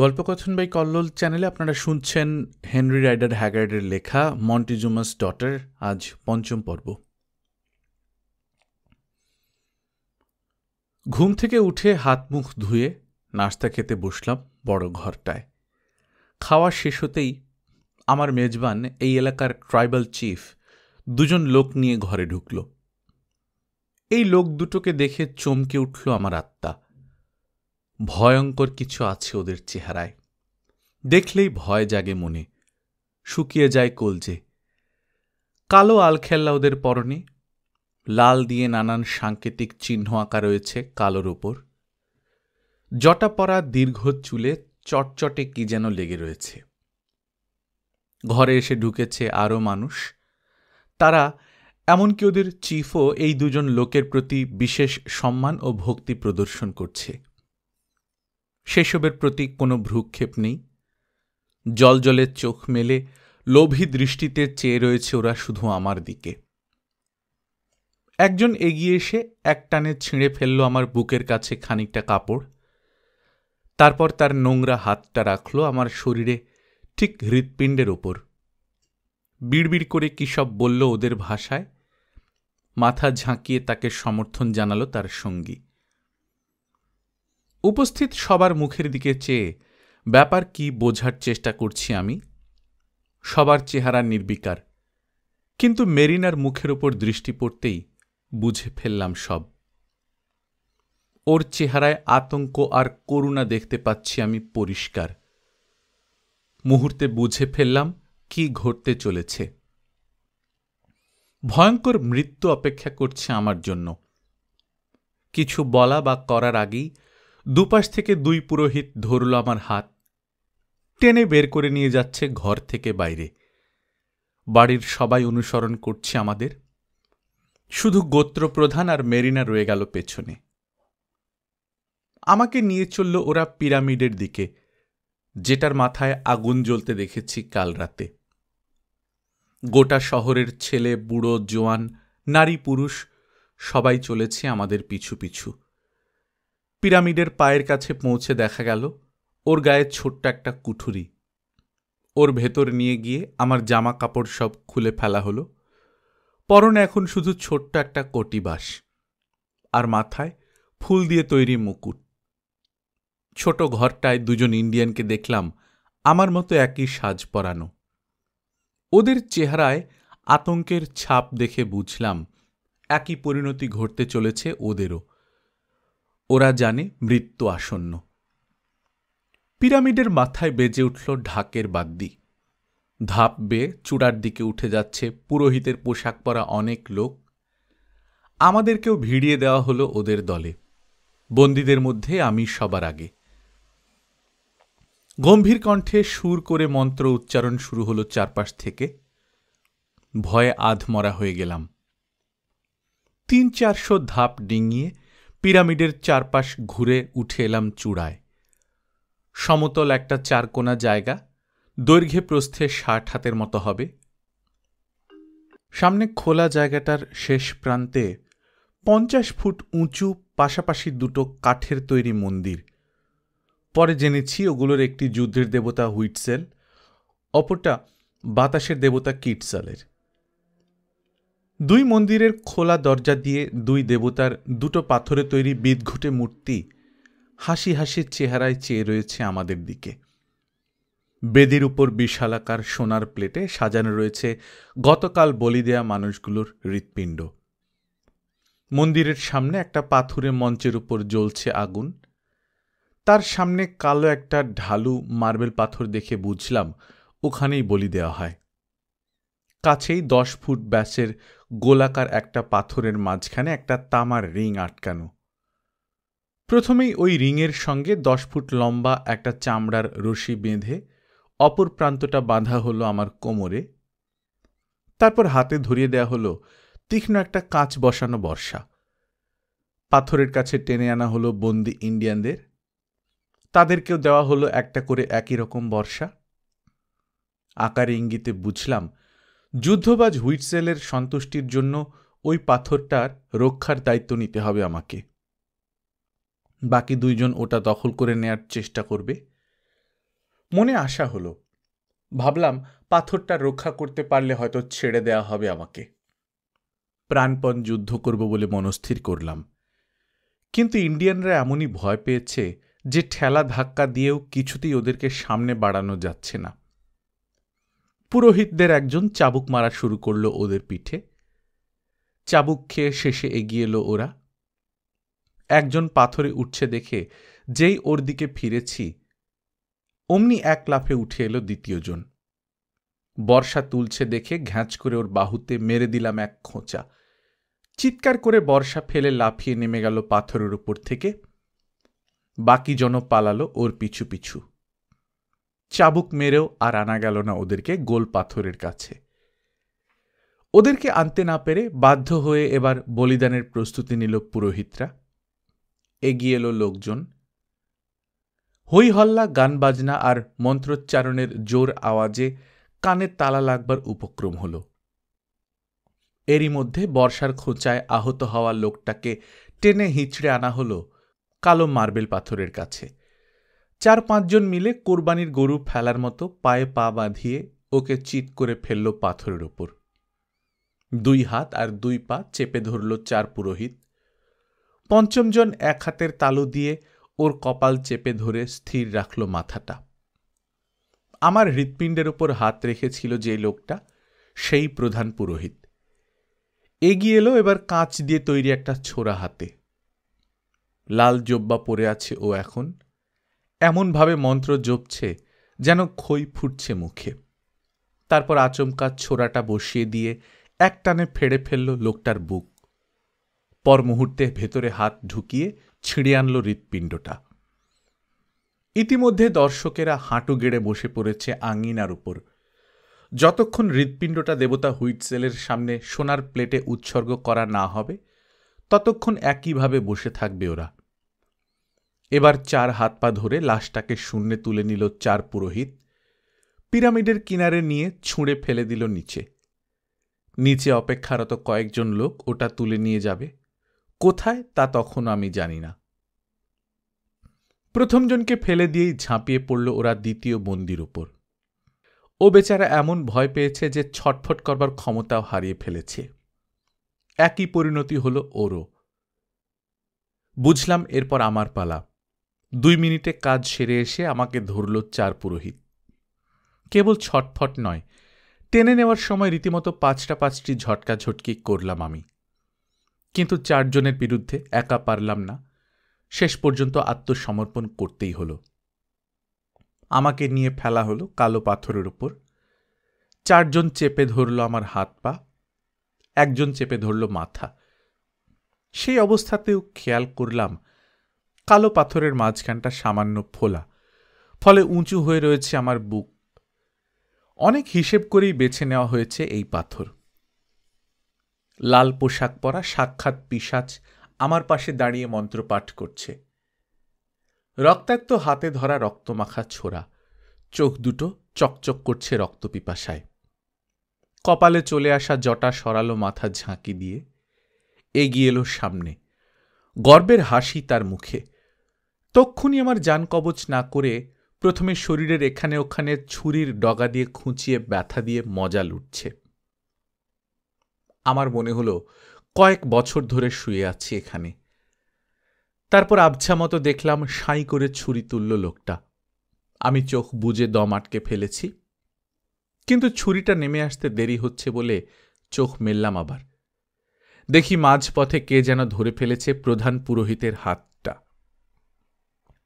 গল্পকথন by Kallol চ্যানেলে আপনারা শুনছেন হেনরি রাইডার হ্যাগার্ডের লেখা মন্টিজুমাস ডটার। আজ পঞ্চম পর্ব। ঘুম থেকে উঠে হাত মুখ ধুয়ে নাস্তা খেতে বসলাম বড় ঘরটায়। খাওয়া শেষ হতেই আমার মেজবান, এই এলাকার ট্রাইবাল চিফ, দুজন লোক নিয়ে ঘরে ঢুকল। এই লোক দুটোকে দেখে চমকে উঠল আমার আত্মা। ভয়ঙ্কর কিছু আছে ওদের চেহারায়, দেখলেই ভয় জাগে মনে, শুকিয়ে যায় কলজে। কালো আলখেল্লা ওদের পরনে, লাল দিয়ে নানান সাংকেতিক চিহ্ন আঁকা রয়েছে কালোর ওপর। জটা পরা দীর্ঘ চুলে চটচটে কি যেন লেগে রয়েছে। ঘরে এসে ঢুকেছে আরও মানুষ। তারা, এমনকি ওদের চিফও, এই দুজন লোকের প্রতি বিশেষ সম্মান ও ভক্তি প্রদর্শন করছে। সেসবের প্রতি কোনো ভ্রুক্ষেপ নেই। জলজলে চোখ মেলে লোভী দৃষ্টিতে চেয়ে রয়েছে ওরা শুধু আমার দিকে। একজন এগিয়ে এসে একটানে ছিঁড়ে ফেলল আমার বুকের কাছে খানিকটা কাপড়। তারপর তার নোংরা হাতটা রাখল আমার শরীরে, ঠিক হৃৎপিণ্ডের ওপর। বিড়বিড় করে কী সব বলল ওদের ভাষায়। মাথা ঝাঁকিয়ে তাকে সমর্থন জানালো তার সঙ্গী। উপস্থিত সবার মুখের দিকে চেয়ে ব্যাপার কি বোঝার চেষ্টা করছি আমি। সবার চেহারা নির্বিকার, কিন্তু মেরিনার মুখের ওপর দৃষ্টি পড়তেই বুঝে ফেললাম সব। ওর চেহারায় আতঙ্ক আর করুণা দেখতে পাচ্ছি আমি পরিষ্কার। মুহূর্তে বুঝে ফেললাম কি ঘটতে চলেছে। ভয়ঙ্কর মৃত্যু অপেক্ষা করছে আমার জন্য। কিছু বলা বা করার আগেই দুপাশ থেকে দুই পুরোহিত ধরল আমার হাত, টেনে বের করে নিয়ে যাচ্ছে ঘর থেকে বাইরে। বাড়ির সবাই অনুসরণ করছে আমাদের, শুধু গোত্রপ্রধান আর মেরিনা রয়ে গেল পেছনে। আমাকে নিয়ে চলল ওরা পিরামিডের দিকে, যেটার মাথায় আগুন জ্বলতে দেখেছি কাল রাতে। গোটা শহরের ছেলে বুড়ো জোয়ান, নারী পুরুষ সবাই চলেছে আমাদের পিছু পিছু। পিরামিডের পায়ের কাছে পৌঁছে দেখা গেল ওর গায়ে ছোট্ট একটা কুঠুরি। ওর ভেতর নিয়ে গিয়ে আমার জামা কাপড় সব খুলে ফেলা হলো। পরনে এখন শুধু ছোট্ট একটা কটিবাস, আর মাথায় ফুল দিয়ে তৈরি মুকুট। ছোট ঘরটায় দুজন ইন্ডিয়ানকে দেখলাম আমার মতো একই সাজ পরানো। ওদের চেহারায় আতঙ্কের ছাপ দেখে বুঝলাম একই পরিণতি ঘটতে চলেছে ওদেরও। ওরা জানে মৃত্যু আসন্ন। পিরামিডের মাথায় বেজে উঠল ঢাকের বাদ্যি। ধাপ বেয়ে চূড়ার দিকে উঠে যাচ্ছে পুরোহিতের পোশাক পরা অনেক লোক। আমাদেরকেও ভিড়িয়ে দেওয়া হলো ওদের দলে। বন্দীদের মধ্যে আমি সবার আগে। গম্ভীর কণ্ঠে সুর করে মন্ত্র উচ্চারণ শুরু হলো চারপাশ থেকে। ভয়ে আধমরা হয়ে গেলাম। 300-400 ধাপ ডিঙিয়ে পিরামিডের চারপাশ ঘুরে উঠে এলাম চূড়ায়। সমতল একটা চারকোনা জায়গা, দৈর্ঘ্যে প্রস্থে 60 হাতের মতো হবে। সামনে খোলা জায়গাটার শেষ প্রান্তে 50 ফুট উঁচু পাশাপাশি দুটো কাঠের তৈরি মন্দির। পরে জেনেছি ওগুলোর একটি যুদ্ধের দেবতা হুইটসেল, অপরটা বাতাসের দেবতা কিটসালের। দুই মন্দিরের খোলা দরজা দিয়ে দুই দেবতার দুটো পাথরে তৈরি বিদঘুটে মূর্তি হাসি হাসি চেহারায় চেয়ে রয়েছে আমাদের দিকে। বেদির উপর বিশালাকার সোনার প্লেটে সাজানো রয়েছে গতকাল বলি দেয়া মানুষগুলোর হৃৎপিণ্ড। মন্দিরের সামনে একটা পাথুরে মঞ্চের উপর জ্বলছে আগুন। তার সামনে কালো একটা ঢালু মার্বেল পাথর দেখে বুঝলাম ওখানেই বলি দেওয়া হয়। কাছেই 10 ফুট ব্যাসের গোলাকার একটা পাথরের মাঝখানে একটা তামার রিং আটকানো। প্রথমেই ওই রিংয়ের সঙ্গে 10 ফুট লম্বা একটা চামড়ার রশি বেঁধে অপর প্রান্তটা বাঁধা হলো আমার কোমরে। তারপর হাতে ধরিয়ে দেয়া হলো তীক্ষ্ণ একটা কাঁচ বসানো বর্শা। পাথরের কাছে টেনে আনা হলো বন্দি ইন্ডিয়ানদের। তাদেরকেও দেওয়া হলো একটা করে একই রকম বর্শা। আকারে ইঙ্গিতে বুঝলাম যুদ্ধবাজ হুইটসেলের সন্তুষ্টির জন্য ওই পাথরটার রক্ষার দায়িত্ব নিতে হবে আমাকে। বাকি দুইজন ওটা দখল করে নেয়ার চেষ্টা করবে। মনে আশা হলো। ভাবলাম পাথরটা রক্ষা করতে পারলে হয়তো ছেড়ে দেয়া হবে আমাকে। প্রাণপণ যুদ্ধ করব বলে মনস্থির করলাম। কিন্তু ইন্ডিয়ানরা এমনই ভয় পেয়েছে যে ঠেলা ধাক্কা দিয়েও কিছুতেই ওদেরকে সামনে বাড়ানো যাচ্ছে না। পুরোহিতদের একজন চাবুক মারা শুরু করল ওদের পিঠে। চাবুক খেয়ে শেষে এগিয়ে এলো ওরা। একজন পাথরে উঠছে দেখে যেই ওর দিকে ফিরেছি, অমনি এক লাফে উঠে এলো দ্বিতীয়জন। বর্ষা তুলছে দেখে ঘ্যাঁচ করে ওর বাহুতে মেরে দিলাম এক খোঁচা। চিৎকার করে বর্ষা ফেলে লাফিয়ে নেমে গেল পাথরের উপর থেকে। বাকি জন পালালো ওর পিছু পিছু। চাবুক মেরেও আর আনা গেল না ওদেরকে গোল পাথরের কাছে। ওদেরকে আনতে না পেরে বাধ্য হয়ে এবার বলিদানের প্রস্তুতি নিল পুরোহিতরা। এগিয়ে এলো লোকজন। হই হল্লা, গান বাজনা আর মন্ত্রোচ্চারণের জোর আওয়াজে কানে তালা লাগবার উপক্রম হল। এরই মধ্যে বর্ষার খোঁচায় আহত হওয়া লোকটাকে টেনে হিঁচড়ে আনা হল কালো মার্বেল পাথরের কাছে। 4-5 জন মিলে কোরবানির গরু ফেলার মতো পায়ে পা বাঁধিয়ে ওকে চিৎ করে ফেলল পাথরের ওপর। 2 হাত আর 2 পা চেপে ধরল 4 পুরোহিত। 5ম জন এক হাতের তালু দিয়ে ওর কপাল চেপে ধরে স্থির রাখল মাথাটা। আমার হৃৎপিণ্ডের ওপর হাত রেখেছিল যে লোকটা, সেই প্রধান পুরোহিত। এগিয়ে এলো এবার কাঁচ দিয়ে তৈরি একটা ছোরা হাতে। লাল জব্বা পরে আছে ও এখন। এমনভাবে মন্ত্র জপছে যেন খই ফুটছে মুখে। তারপর আচমকা ছোরাটা বসিয়ে দিয়ে এক টানে ফেড়ে ফেলল লোকটার বুক। পর মুহূর্তে ভেতরে হাত ঢুকিয়ে ছিঁড়ে আনল হৃৎপিণ্ডটা। ইতিমধ্যে দর্শকেরা হাঁটু গেড়ে বসে পড়েছে আঙিনার উপর। যতক্ষণ হৃৎপিণ্ডটা দেবতা হুইটসেলের সামনে সোনার প্লেটে উৎসর্গ করা না হবে ততক্ষণ একইভাবে বসে থাকবে ওরা। এবার 4 হাত পা ধরে লাশটাকে শূন্যে তুলে নিল 4 পুরোহিত। পিরামিডের কিনারে নিয়ে ছুঁড়ে ফেলে দিল নিচে। নিচে অপেক্ষারত কয়েকজন লোক ওটা তুলে নিয়ে যাবে। কোথায় তা তখন আমি জানি না। প্রথম জনকে ফেলে দিয়েই ঝাঁপিয়ে পড়ল ওরা দ্বিতীয় বন্দির উপর। ও বেচারা এমন ভয় পেয়েছে যে ছটফট করবার ক্ষমতাও হারিয়ে ফেলেছে। একই পরিণতি হল ওরও। বুঝলাম এরপর আমার পালা। 2 মিনিটে কাজ সেরে এসে আমাকে ধরল 4 পুরোহিত। কেবল ছটফট নয়, টেনে নেওয়ার সময় রীতিমতো 5টি ঝটকাঝটকি করলাম আমি। কিন্তু 4 জনের বিরুদ্ধে একা পারলাম না। শেষ পর্যন্ত আত্মসমর্পণ করতেই হল। আমাকে নিয়ে ফেলা হলো কালো পাথরের উপর। 4 জন চেপে ধরল আমার হাত পা, একজন চেপে ধরল মাথা। সেই অবস্থাতেও খেয়াল করলাম কালো পাথরের মাঝখানটা সামান্য ফোলা, ফলে উঁচু হয়ে রয়েছে আমার বুক। অনেক হিসেব করেই বেছে নেওয়া হয়েছে এই পাথর। লাল পোশাক পরা সাক্ষাৎ পিশাচ আমার পাশে দাঁড়িয়ে মন্ত্রপাঠ করছে। রক্তাক্ত হাতে ধরা রক্তমাখা ছোরা, চোখ দুটো চকচক করছে রক্ত পিপাসায়। কপালে চলে আসা জটা সরালো মাথা ঝাঁকি দিয়ে এগিয়ে এলো সামনে। গর্বের হাসি তার মুখে। তক্ষুনি আমার জান কবচ না করে প্রথমে শরীরের এখানে ওখানে ছুরির ডগা দিয়ে খুঁচিয়ে ব্যথা দিয়ে মজা লুটছে। আমার মনে হলো কয়েক বছর ধরে শুয়ে আছি এখানে। তারপর আবছা মতো দেখলাম সাঁই করে ছুরি তুলল লোকটা। আমি চোখ বুজে দম আটকে ফেলেছি, কিন্তু ছুরিটা নেমে আসতে দেরি হচ্ছে বলে চোখ মেললাম আবার। দেখি মাঝপথে কে যেন ধরে ফেলেছে প্রধান পুরোহিতের হাতটা।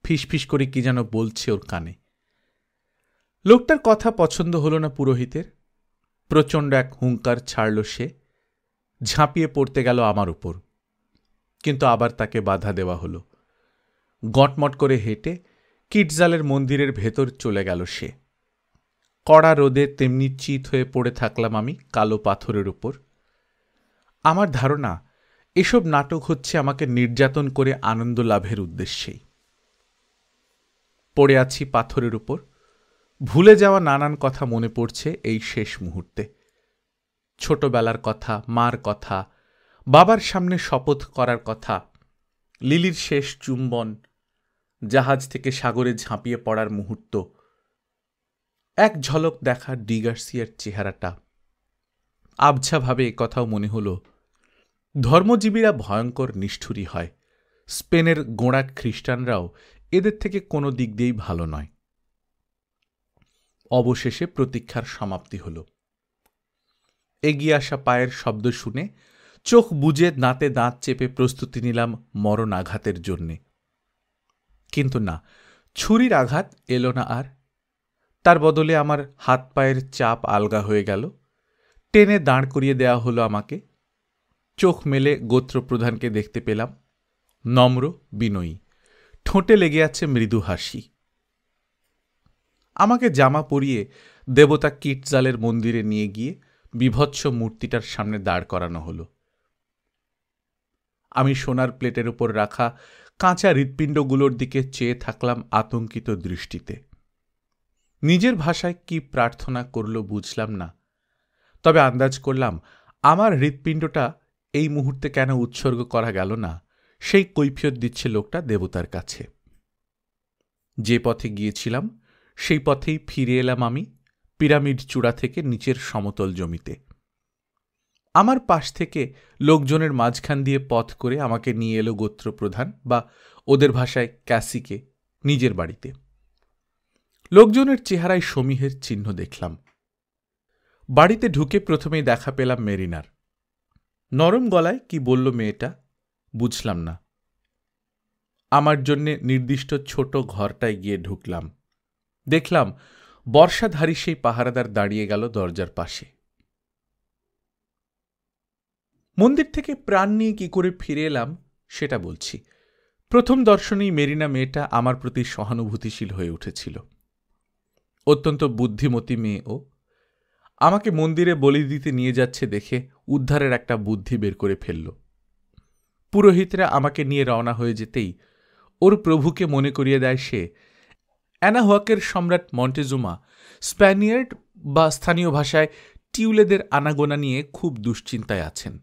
ফিসফিস করে কি যেন বলছে ওর কানে। লোকটার কথা পছন্দ হলো না পুরোহিতের। প্রচণ্ড এক হুঙ্কার ছাড়ল সে। ঝাঁপিয়ে পড়তে গেল আমার উপর, কিন্তু আবার তাকে বাধা দেওয়া হলো। গটমট করে হেঁটে কিটজালের মন্দিরের ভেতর চলে গেল সে। কড়া রোদে তেমনি চিত হয়ে পড়ে থাকলাম আমি কালো পাথরের উপর। আমার ধারণা এসব নাটক হচ্ছে আমাকে নির্যাতন করে আনন্দ লাভের উদ্দেশ্যেই। পড়ে আছি পাথরের উপর। ভুলে যাওয়া নানান কথা মনে পড়ছে এই শেষ মুহূর্তে। ছোটবেলার কথা, মার কথা, বাবার সামনে শপথ করার কথা, লিলির শেষ চুম্বন, জাহাজ থেকে সাগরে ঝাঁপিয়ে পড়ার মুহূর্ত, এক ঝলক দেখা ডি গার্সিয়ার চেহারাটা। আবছাভাবে একথাও মনে হল, ধর্মজীবীরা ভয়ঙ্কর নিষ্ঠুরী হয়, স্পেনের গোঁড়া খ্রিস্টানরাও এদের থেকে কোনো দিক দিয়েই ভালো নয়। অবশেষে প্রতীক্ষার সমাপ্তি হল। এগিয়ে আসা পায়ের শব্দ শুনে চোখ বুজে দাঁতে দাঁত চেপে প্রস্তুতি নিলাম মরণ আঘাতের জন্যে। কিন্তু না, ছুরির আঘাত এলো না আর। তার বদলে আমার হাত পায়ের চাপ আলগা হয়ে গেল। টেনে দাঁড় করিয়ে দেওয়া হলো আমাকে। চোখ মেলে গোত্রপ্রধানকে দেখতে পেলাম, নম্র বিনয়ী, ঠোঁটে লেগে আছে মৃদু হাসি। আমাকে জামা পরিয়ে দেবতা কিটজালের মন্দিরে নিয়ে গিয়ে বিভৎস মূর্তিটার সামনে দাঁড় করানো হলো। আমি সোনার প্লেটের উপর রাখা কাঁচা হৃৎপিণ্ডগুলোর দিকে চেয়ে থাকলাম আতঙ্কিত দৃষ্টিতে। নিজের ভাষায় কি প্রার্থনা করল বুঝলাম না, তবে আন্দাজ করলাম আমার হৃৎপিণ্ডটা এই মুহূর্তে কেন উৎসর্গ করা গেল না সেই কৈফিয়ত দিচ্ছে লোকটা দেবতার কাছে। যে পথে গিয়েছিলাম সেই পথেই ফিরে এলাম আমি, পিরামিড চূড়া থেকে নিচের সমতল জমিতে। আমার পাশ থেকে লোকজনের মাঝখান দিয়ে পথ করে আমাকে নিয়ে এলো গোত্রপ্রধান, বা ওদের ভাষায় ক্যাসিকে, নিজের বাড়িতে। লোকজনের চেহারায় সমীহের চিহ্ন দেখলাম। বাড়িতে ঢুকে প্রথমেই দেখা পেলাম মেরিনার। নরম গলায় কি বলল মেয়েটা বুঝলাম না। আমার জন্যে নির্দিষ্ট ছোট ঘরটায় গিয়ে ঢুকলাম। দেখলাম বর্ষাধারী সেই পাহারাদার দাঁড়িয়ে গেল দরজার পাশে। মন্দির থেকে প্রাণ নিয়ে কি করে ফিরে এলাম সেটা বলছি। প্রথম দর্শনেই মেরিনা মেয়েটা আমার প্রতি সহানুভূতিশীল হয়ে উঠেছিল। অত্যন্ত বুদ্ধিমতী মেয়ে ও। আমাকে মন্দিরে বলি দিতে নিয়ে যাচ্ছে দেখে উদ্ধারের একটা বুদ্ধি বের করে ফেলল। পুরোহিতরা আমাকে নিয়ে রওনা হয়ে যেতেই ওর প্রভুকে মনে করিয়ে দেয় সে অ্যানাহুয়াকের সম্রাট মন্টেজুমা স্প্যানিয়ার্ড বা স্থানীয় ভাষায় টিউলেদের আনাগোনা নিয়ে খুব দুশ্চিন্তায় আছেন।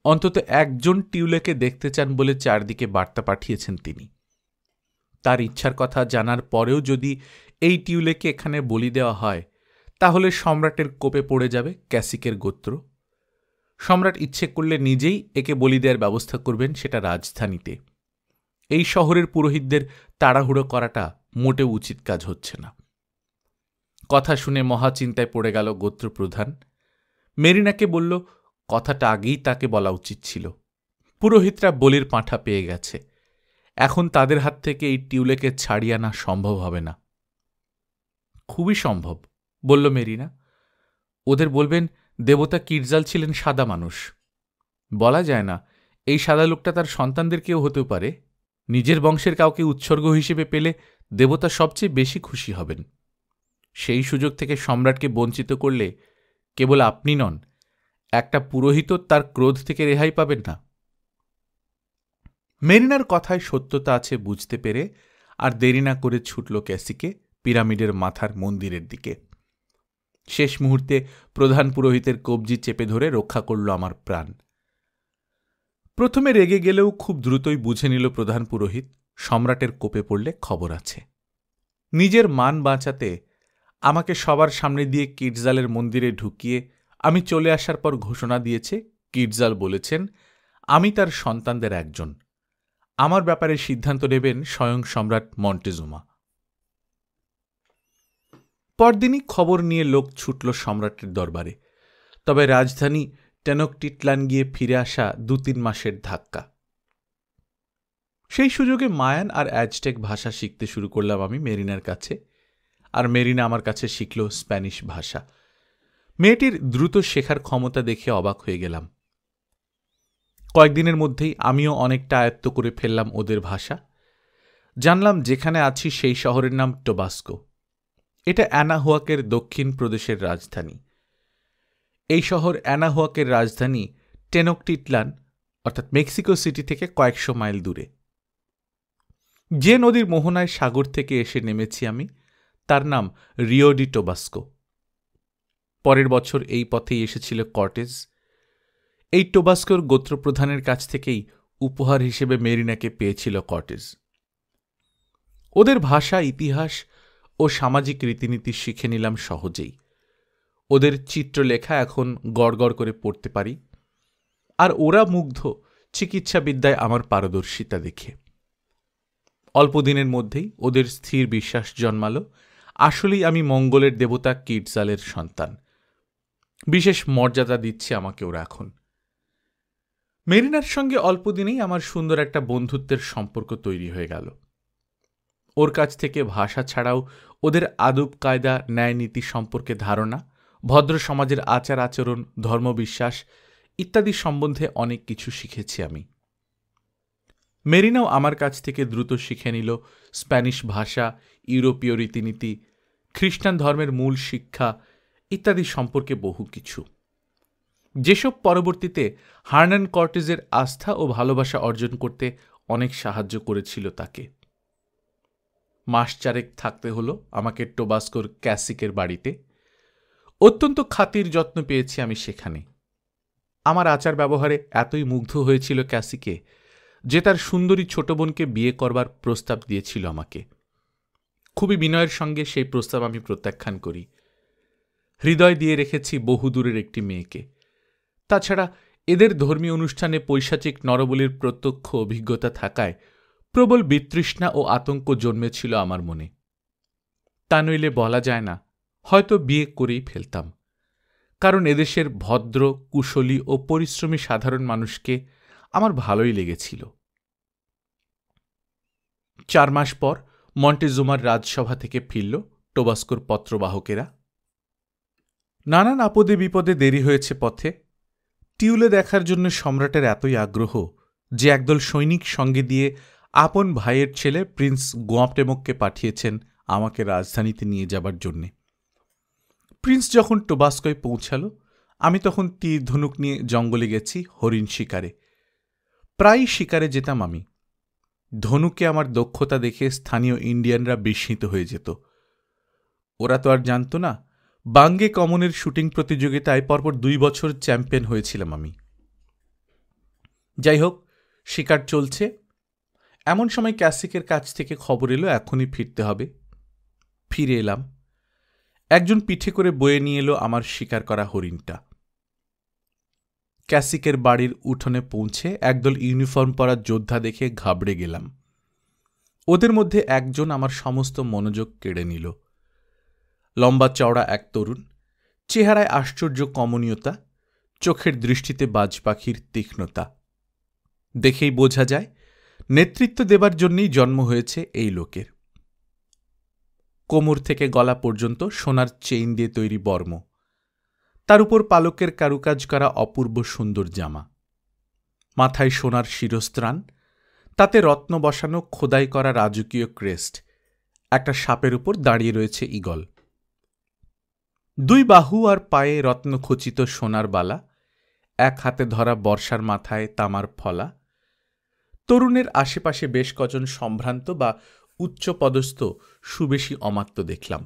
অন্তত একজন টিউলেকে দেখতে চান বলে চারদিকে বার্তা পাঠিয়েছেন তিনি। তার ইচ্ছার কথা জানার পরেও যদি এই টিউলেকে এখানে বলি দেওয়া হয় তাহলে সম্রাটের কোপে পড়ে যাবে ক্যাসিকের গোত্র। সম্রাট ইচ্ছে করলে নিজেই একে বলি দেওয়ার ব্যবস্থা করবেন, সেটা রাজধানীতে। এই শহরের পুরোহিতদের তাড়াহুড়ো করাটা মোটেও উচিত কাজ হচ্ছে না। কথা শুনে মহাচিন্তায় পড়ে গেল গোত্রপ্রধান। মেরিনাকে বলল কথাটা আগেই তাকে বলা উচিত ছিল। পুরোহিতরা বলির পাঁঠা পেয়ে গেছে, এখন তাদের হাত থেকে এই টিউলেকে ছাড়িয়ে আনা সম্ভব হবে না। খুবই সম্ভব, বলল মেরিনা। ওদের বলবেন দেবতা কিটজাল ছিলেন সাদা মানুষ। বলা যায় না, এই সাদা লোকটা তার সন্তানদের কেউ হতেও পারে। নিজের বংশের কাউকে উৎসর্গ হিসেবে পেলে দেবতা সবচেয়ে বেশি খুশি হবেন। সেই সুযোগ থেকে সম্রাটকে বঞ্চিত করলে কেবল আপনি নন, একটা পুরোহিত তার ক্রোধ থেকে রেহাই পাবেন না। মেরিনার কথায় সত্যতা আছে বুঝতে পেরে আর দেরি না করে ছুটল ক্যাসিকে পিরামিডের মাথার মন্দিরের দিকে। শেষ মুহূর্তে প্রধান পুরোহিতের কবজি চেপে ধরে রক্ষা করল আমার প্রাণ। প্রথমে রেগে গেলেও খুব দ্রুতই বুঝে নিল প্রধান পুরোহিত সম্রাটের কোপে পড়লে খবর আছে। নিজের মান বাঁচাতে আমাকে সবার সামনে দিয়ে কিটজালের মন্দিরে ঢুকিয়ে আমি চলে আসার পর ঘোষণা দিয়েছে কিটজাল বলেছেন আমি তার সন্তানদের একজন। আমার ব্যাপারে সিদ্ধান্ত নেবেন স্বয়ং সম্রাট মন্টেজুমা। পরদিনই খবর নিয়ে লোক ছুটল সম্রাটের দরবারে। তবে রাজধানী টেনকটিটলান গিয়ে ফিরে আসা 2-3 মাসের ধাক্কা। সেই সুযোগে মায়ান আর অ্যাজটেক ভাষা শিখতে শুরু করলাম আমি মেরিনার কাছে, আর মেরিনা আমার কাছে শিখল স্প্যানিশ ভাষা। মেয়েটির দ্রুত শেখার ক্ষমতা দেখে অবাক হয়ে গেলাম। কয়েকদিনের মধ্যেই আমিও অনেকটা আয়ত্ত করে ফেললাম ওদের ভাষা। জানলাম যেখানে আছি সেই শহরের নাম টোবাস্কো। এটা অ্যানাহুয়াকের দক্ষিণ প্রদেশের রাজধানী। এই শহর অ্যানাহুয়াকের রাজধানী টেনকটিটলান অর্থাৎ মেক্সিকো সিটি থেকে কয়েকশো মাইল দূরে। যে নদীর মোহনায় সাগর থেকে এসে নেমেছি আমি, তার নাম রিও ডি টোবাস্কো। পরের বছর এই পথেই এসেছিল কর্টেজ। এই টোবাস্কোর গোত্রপ্রধানের কাছ থেকেই উপহার হিসেবে মেরিনাকে পেয়েছিল কর্টেজ। ওদের ভাষা, ইতিহাস ও সামাজিক রীতিনীতি শিখে নিলাম সহজেই। ওদের চিত্রলেখা এখন গড়গড় করে পড়তে পারি, আর ওরা মুগ্ধ চিকিৎসাবিদ্যায় আমার পারদর্শিতা দেখে। অল্পদিনের মধ্যেই ওদের স্থির বিশ্বাস জন্মাল আসলেই আমি মঙ্গলের দেবতা কিটজালের সন্তান। বিশেষ মর্যাদা দিচ্ছে আমাকে ওরা এখন। মেরিনার সঙ্গে অল্পদিনেই আমার সুন্দর একটা বন্ধুত্বের সম্পর্ক তৈরি হয়ে গেল। ওর কাছ থেকে ভাষা ছাড়াও ওদের আদব কায়দা, ন্যায় নীতি সম্পর্কে ধারণা, ভদ্র সমাজের আচার আচরণ, ধর্মবিশ্বাস ইত্যাদি সম্বন্ধে অনেক কিছু শিখেছি আমি। মেরিনাও আমার কাছ থেকে দ্রুত শিখে নিল স্প্যানিশ ভাষা, ইউরোপীয় রীতিনীতি, খ্রিস্টান ধর্মের মূল শিক্ষা ইত্যাদি সম্পর্কে বহু কিছু, যেসব পরবর্তীতে হার্নান কর্টেজের আস্থা ও ভালোবাসা অর্জন করতে অনেক সাহায্য করেছিল তাকে। মাস চারেক থাকতে হলো আমাকে টোবাস্কোর ক্যাসিকের বাড়িতে। অত্যন্ত খাতির যত্ন পেয়েছি আমি সেখানে। আমার আচার ব্যবহারে এতই মুগ্ধ হয়েছিল ক্যাসিকে যে তার সুন্দরী ছোট বোনকে বিয়ে করবার প্রস্তাব দিয়েছিল আমাকে। খুবই বিনয়ের সঙ্গে সেই প্রস্তাব আমি প্রত্যাখ্যান করি। হৃদয় দিয়ে রেখেছি বহুদূরের একটি মেয়েকে। তাছাড়া এদের ধর্মীয় অনুষ্ঠানে পৈশাচিক নরবলির প্রত্যক্ষ অভিজ্ঞতা থাকায় প্রবল বিতৃষ্ণা ও আতঙ্ক জন্মেছিল আমার মনে। তা নইলে বলা যায় না, হয়তো বিয়ে করেই ফেলতাম, কারণ এদেশের ভদ্র, কুশলী ও পরিশ্রমী সাধারণ মানুষকে আমার ভালোই লেগেছিল। 4 মাস পর মন্টেজুমার রাজসভা থেকে ফিরল টোবাস্কোর পত্রবাহকেরা। নানান আপদে বিপদে দেরি হয়েছে পথে। টিউলে দেখার জন্য সম্রাটের এতই আগ্রহ যে একদল সৈনিক সঙ্গে দিয়ে আপন ভাইয়ের ছেলে প্রিন্স গোয়াপটেমককে পাঠিয়েছেন আমাকে রাজধানীতে নিয়ে যাবার জন্যে। প্রিন্স যখন টোবাস্কোয় পৌঁছাল, আমি তখন তীর ধনুক নিয়ে জঙ্গলে গেছি হরিণ শিকারে। প্রায় শিকারে যেতাম আমি। ধনুকে আমার দক্ষতা দেখে স্থানীয় ইন্ডিয়ানরা বিস্মিত হয়ে যেত। ওরা তো আর জানত না বাঙ্গে কমনের শুটিং প্রতিযোগিতায় পরপর 2 বছর চ্যাম্পিয়ন হয়েছিলাম আমি। যাই হোক, শিকার চলছে। এমন সময় ক্যাসিকের কাছ থেকে খবর এলো এখনই ফিরতে হবে। ফিরে এলাম। একজন পিঠে করে বয়ে নিয়ে এলো আমার শিকার করা হরিণটা। ক্যাসিকের বাড়ির উঠোনে পৌঁছে একদল ইউনিফর্ম পরা যোদ্ধা দেখে ঘাবড়ে গেলাম। ওদের মধ্যে একজন আমার সমস্ত মনোযোগ কেড়ে নিল। লম্বা চওড়া এক তরুণ, চেহারায় আশ্চর্য কমনীয়তা, চোখের দৃষ্টিতে বাজ পাখির তীক্ষ্ণতা। দেখেই বোঝা যায় নেতৃত্ব দেবার জন্যই জন্ম হয়েছে এই লোকের। কোমর থেকে গলা পর্যন্ত সোনার চেইন দিয়ে তৈরি বর্ম, তার উপর পালকের কারুকাজ করা অপূর্ব সুন্দর জামা, মাথায় সোনার শিরস্ত্রাণ, তাতে রত্ন বসানো খোদাই করা রাজকীয় ক্রেস্ট, একটা সাপের উপর দাঁড়িয়ে রয়েছে ঈগল। 2 বাহু আর পায়ে রত্নখচিত সোনার বালা, এক হাতে ধরা বর্ষার মাথায় তামার ফলা। তরুণের আশেপাশে বেশ কজন সম্ভ্রান্ত বা উচ্চপদস্থ সুবেশী অমাত্য দেখলাম।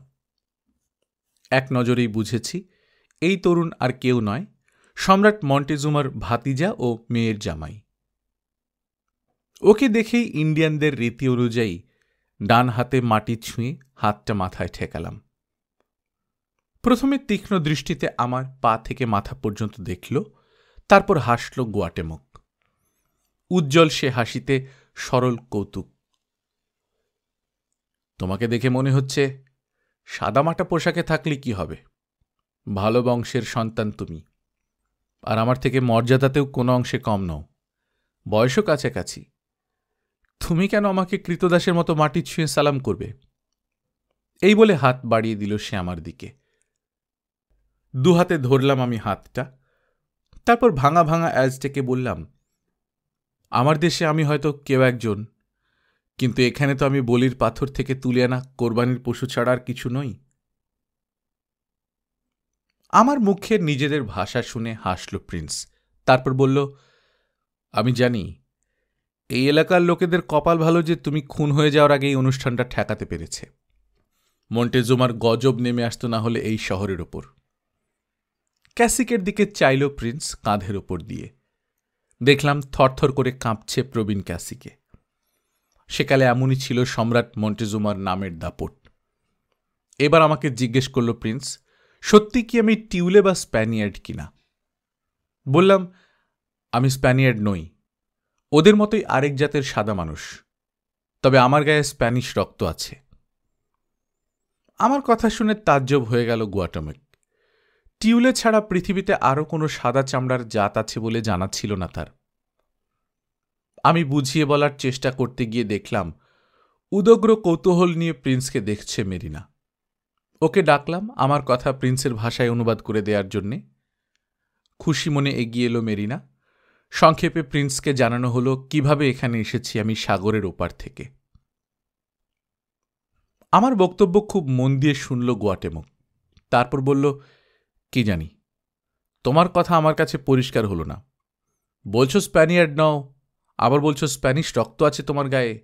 এক নজরেই বুঝেছি এই তরুণ আর কেউ নয়, সম্রাট মন্টেজুমার ভাতিজা ও মেয়ের জামাই। ওকে দেখেই ইন্ডিয়ানদের রীতি অনুযায়ী ডান হাতে মাটি ছুঁয়ে হাতটা মাথায় ঠেকালাম। প্রথমে তীক্ষ্ণ দৃষ্টিতে আমার পা থেকে মাথা পর্যন্ত দেখল, তারপর হাসল গোয়াটেমক। উজ্জ্বল সে হাসিতে সরল কৌতুক। তোমাকে দেখে মনে হচ্ছে সাদামাটা পোশাকে থাকলে কি হবে, ভালো বংশের সন্তান তুমি, আর আমার থেকে মর্যাদাতেও কোনো অংশে কম নও, বয়সও কাছাকাছি। তুমি কেন আমাকে কৃতদাসের মতো মাটি ছুঁয়ে সালাম করবে? এই বলে হাত বাড়িয়ে দিল সে আমার দিকে। 2 হাতে ধরলাম আমি হাতটা। তারপর ভাঙা ভাঙা অ্যাজটেকে বললাম, আমার দেশে আমি হয়তো কেউ একজন, কিন্তু এখানে তো আমি বলির পাথর থেকে তুলে আনা কোরবানির পশু ছাড়া আর কিছু নই। আমার মুখের নিজেদের ভাষা শুনে হাসল প্রিন্স। তারপর বলল, আমি জানি এই এলাকার লোকেদের কপাল ভালো যে তুমি খুন হয়ে যাওয়ার আগে এই অনুষ্ঠানটা ঠেকাতে পেরেছে। মন্টেজুমার গজব নেমে আসতো না হলে এই শহরের ওপর। ক্যাসিকের দিকে চাইল প্রিন্স কাঁধের ওপর দিয়ে। দেখলাম থরথর করে কাঁপছে প্রবীণ ক্যাসিকে। সেকালে এমনই ছিল সম্রাট মন্টেজুমার নামের দাপট। এবার আমাকে জিজ্ঞেস করল প্রিন্স, সত্যি কি আমি টিউলে বা স্প্যানিয়ার্ড কিনা। বললাম, আমি স্প্যানিয়ার্ড নই, ওদের মতোই আরেক জাতের সাদা মানুষ, তবে আমার গায়ে স্প্যানিশ রক্ত আছে। আমার কথা শুনে তাজ্জব হয়ে গেল গুয়াটেমক। টিউলে ছাড়া পৃথিবীতে আরও কোনো সাদা চামড়ার জাত আছে বলে জানা ছিল না তার। আমি বুঝিয়ে বলার চেষ্টা করতে গিয়ে দেখলাম উদগ্র কৌতূহল নিয়ে প্রিন্সকে দেখছে মেরিনা। ওকে ডাকলাম আমার কথা প্রিন্সের ভাষায় অনুবাদ করে দেওয়ার জন্যে। খুশি মনে এগিয়ে এলো মেরিনা। সংক্ষেপে প্রিন্সকে জানানো হলো কিভাবে এখানে এসেছি আমি সাগরের ওপার থেকে। আমার বক্তব্য খুব মন দিয়ে শুনল গুয়াটেমক। তারপর বলল, কি জানি, তোমার কথা আমার কাছে পরিষ্কার হলো না। বলছো স্প্যানিয়ার্ড নও, আবার বলছো স্প্যানিশ রক্ত আছে তোমার গায়ে।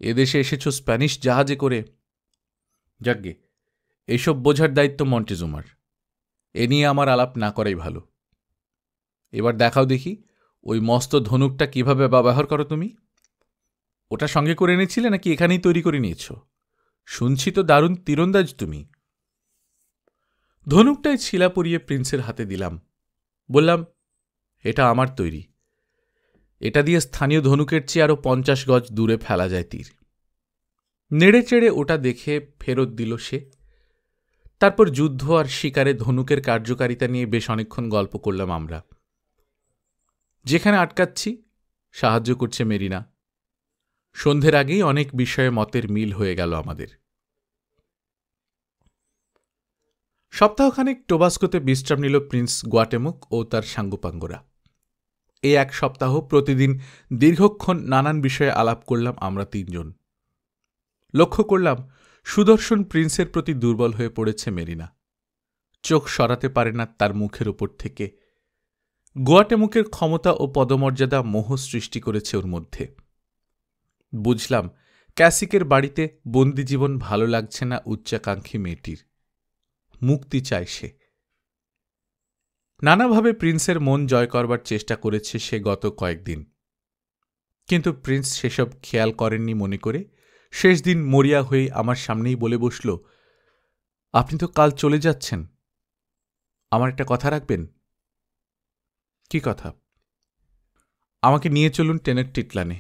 এদেশে এসেছো স্প্যানিশ জাহাজে করে। যাকগে, এইসব বোঝার দায়িত্ব মন্টেজুমার। এ নিয়ে আমার আলাপ না করাই ভালো। এবার দেখাও দেখি ওই মস্ত ধনুকটা কিভাবে ব্যবহার করো তুমি। ওটা সঙ্গে করে এনেছিলে নাকি এখানেই তৈরি করে নিয়েছ? শুনছি তো দারুণ তীরন্দাজ তুমি। ধনুকটাই ছিলা পরিয়ে প্রিন্সের হাতে দিলাম। বললাম, এটা আমার তৈরি। এটা দিয়ে স্থানীয় ধনুকের চেয়ে আরও 50 গজ দূরে ফেলা যায় তীর। নেড়ে চেড়ে ওটা দেখে ফেরত দিল সে। তারপর যুদ্ধ আর শিকারে ধনুকের কার্যকারিতা নিয়ে বেশ অনেকক্ষণ গল্প করলাম আমরা। যেখানে আটকাচ্ছি সাহায্য করছে মেরিনা। সন্ধ্যের আগেই অনেক বিষয়ে মতের মিল হয়ে গেল আমাদের। সপ্তাহখানেক টোবাস্কোতে বিশ্রাম নিল প্রিন্স গুয়াটেমক ও তার সাঙ্গপাঙ্গরা। এই এক সপ্তাহ প্রতিদিন দীর্ঘক্ষণ নানান বিষয়ে আলাপ করলাম আমরা তিনজন। লক্ষ্য করলাম সুদর্শন প্রিন্সের প্রতি দুর্বল হয়ে পড়েছে মেরিনা। চোখ সরাতে পারে না তার মুখের ওপর থেকে। গুয়াটেমকের ক্ষমতা ও পদমর্যাদা মোহ সৃষ্টি করেছে ওর মধ্যে। বুঝলাম ক্যাসিকের বাড়িতে বন্দিজীবন ভালো লাগছে না উচ্চাকাঙ্ক্ষী মেয়েটির। মুক্তি চায় সে। নানাভাবে প্রিন্সের মন জয় করবার চেষ্টা করেছে সে গত কয়েকদিন, কিন্তু প্রিন্স সেসব খেয়াল করেননি মনে করে শেষ দিন মরিয়া হয়ে আমার সামনেই বলে বসল, আপনি তো কাল চলে যাচ্ছেন, আমার একটা কথা রাখবেন। কি কথা? আমাকে নিয়ে চলুন টেনেকটিটলানে,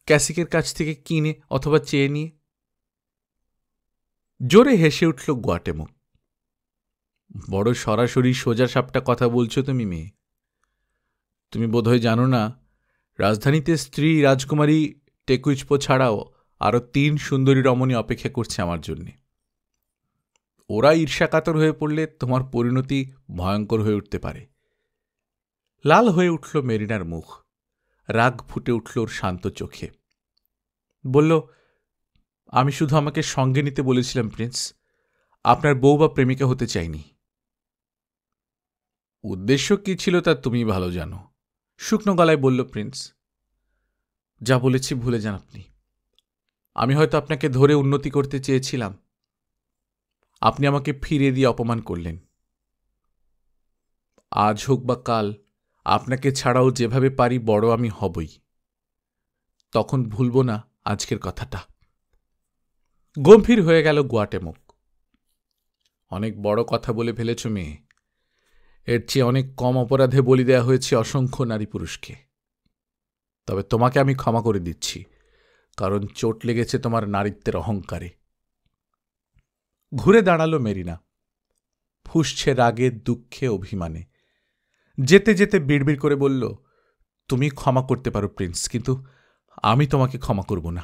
ক্যাসিকের কাছ থেকে কিনে অথবা চেয়ে নিয়ে। জোরে হেসে উঠল গুয়াটেমক। বড় সরাসরি সোজা সাপটা কথা বলছো তুমি মেয়ে। তুমি বোধহয় জানো না রাজধানীতে স্ত্রী রাজকুমারী টেকুইচপো ছাড়াও আরও 3 সুন্দরী রমণী অপেক্ষা করছে আমার জন্যে। ওরা ঈর্ষাকাতর হয়ে পড়লে তোমার পরিণতি ভয়ঙ্কর হয়ে উঠতে পারে। লাল হয়ে উঠল মেরিনার মুখ, রাগ ফুটে উঠল ওর শান্ত চোখে। বলল, আমি শুধু আমাকে সঙ্গে নিতে বলেছিলাম প্রিন্স, আপনার বউ বা প্রেমিকা হতে চাইনি। উদ্দেশ্য কি ছিল তা তুমি ভালো জানো, শুকনো গলায় বলল প্রিন্স। যা বলেছি ভুলে যান আপনি। আমি হয়তো আপনাকে ধরে উন্নতি করতে চেয়েছিলাম, আপনি আমাকে ফিরে দিয়ে অপমান করলেন। আজ হোক বা কাল আপনাকে ছাড়াও যেভাবে পারি বড় আমি হবই, তখন ভুলব না আজকের কথাটা। গম্ভীর হয়ে গেল গুয়াটেমক। অনেক বড় কথা বলে ফেলেছ মেয়ে। এর চেয়ে অনেক কম অপরাধে বলি দেয়া হয়েছে অসংখ্য নারী পুরুষকে। তবে তোমাকে আমি ক্ষমা করে দিচ্ছি, কারণ চোট লেগেছে তোমার নারীত্বের অহংকারে। ঘুরে দাঁড়ালো মেরিনা, ফুঁসছে রাগে, দুঃখে, অভিমানে। যেতে যেতে বিড়বিড় করে বলল, তুমি ক্ষমা করতে পারো প্রিন্স, কিন্তু আমি তোমাকে ক্ষমা করব না।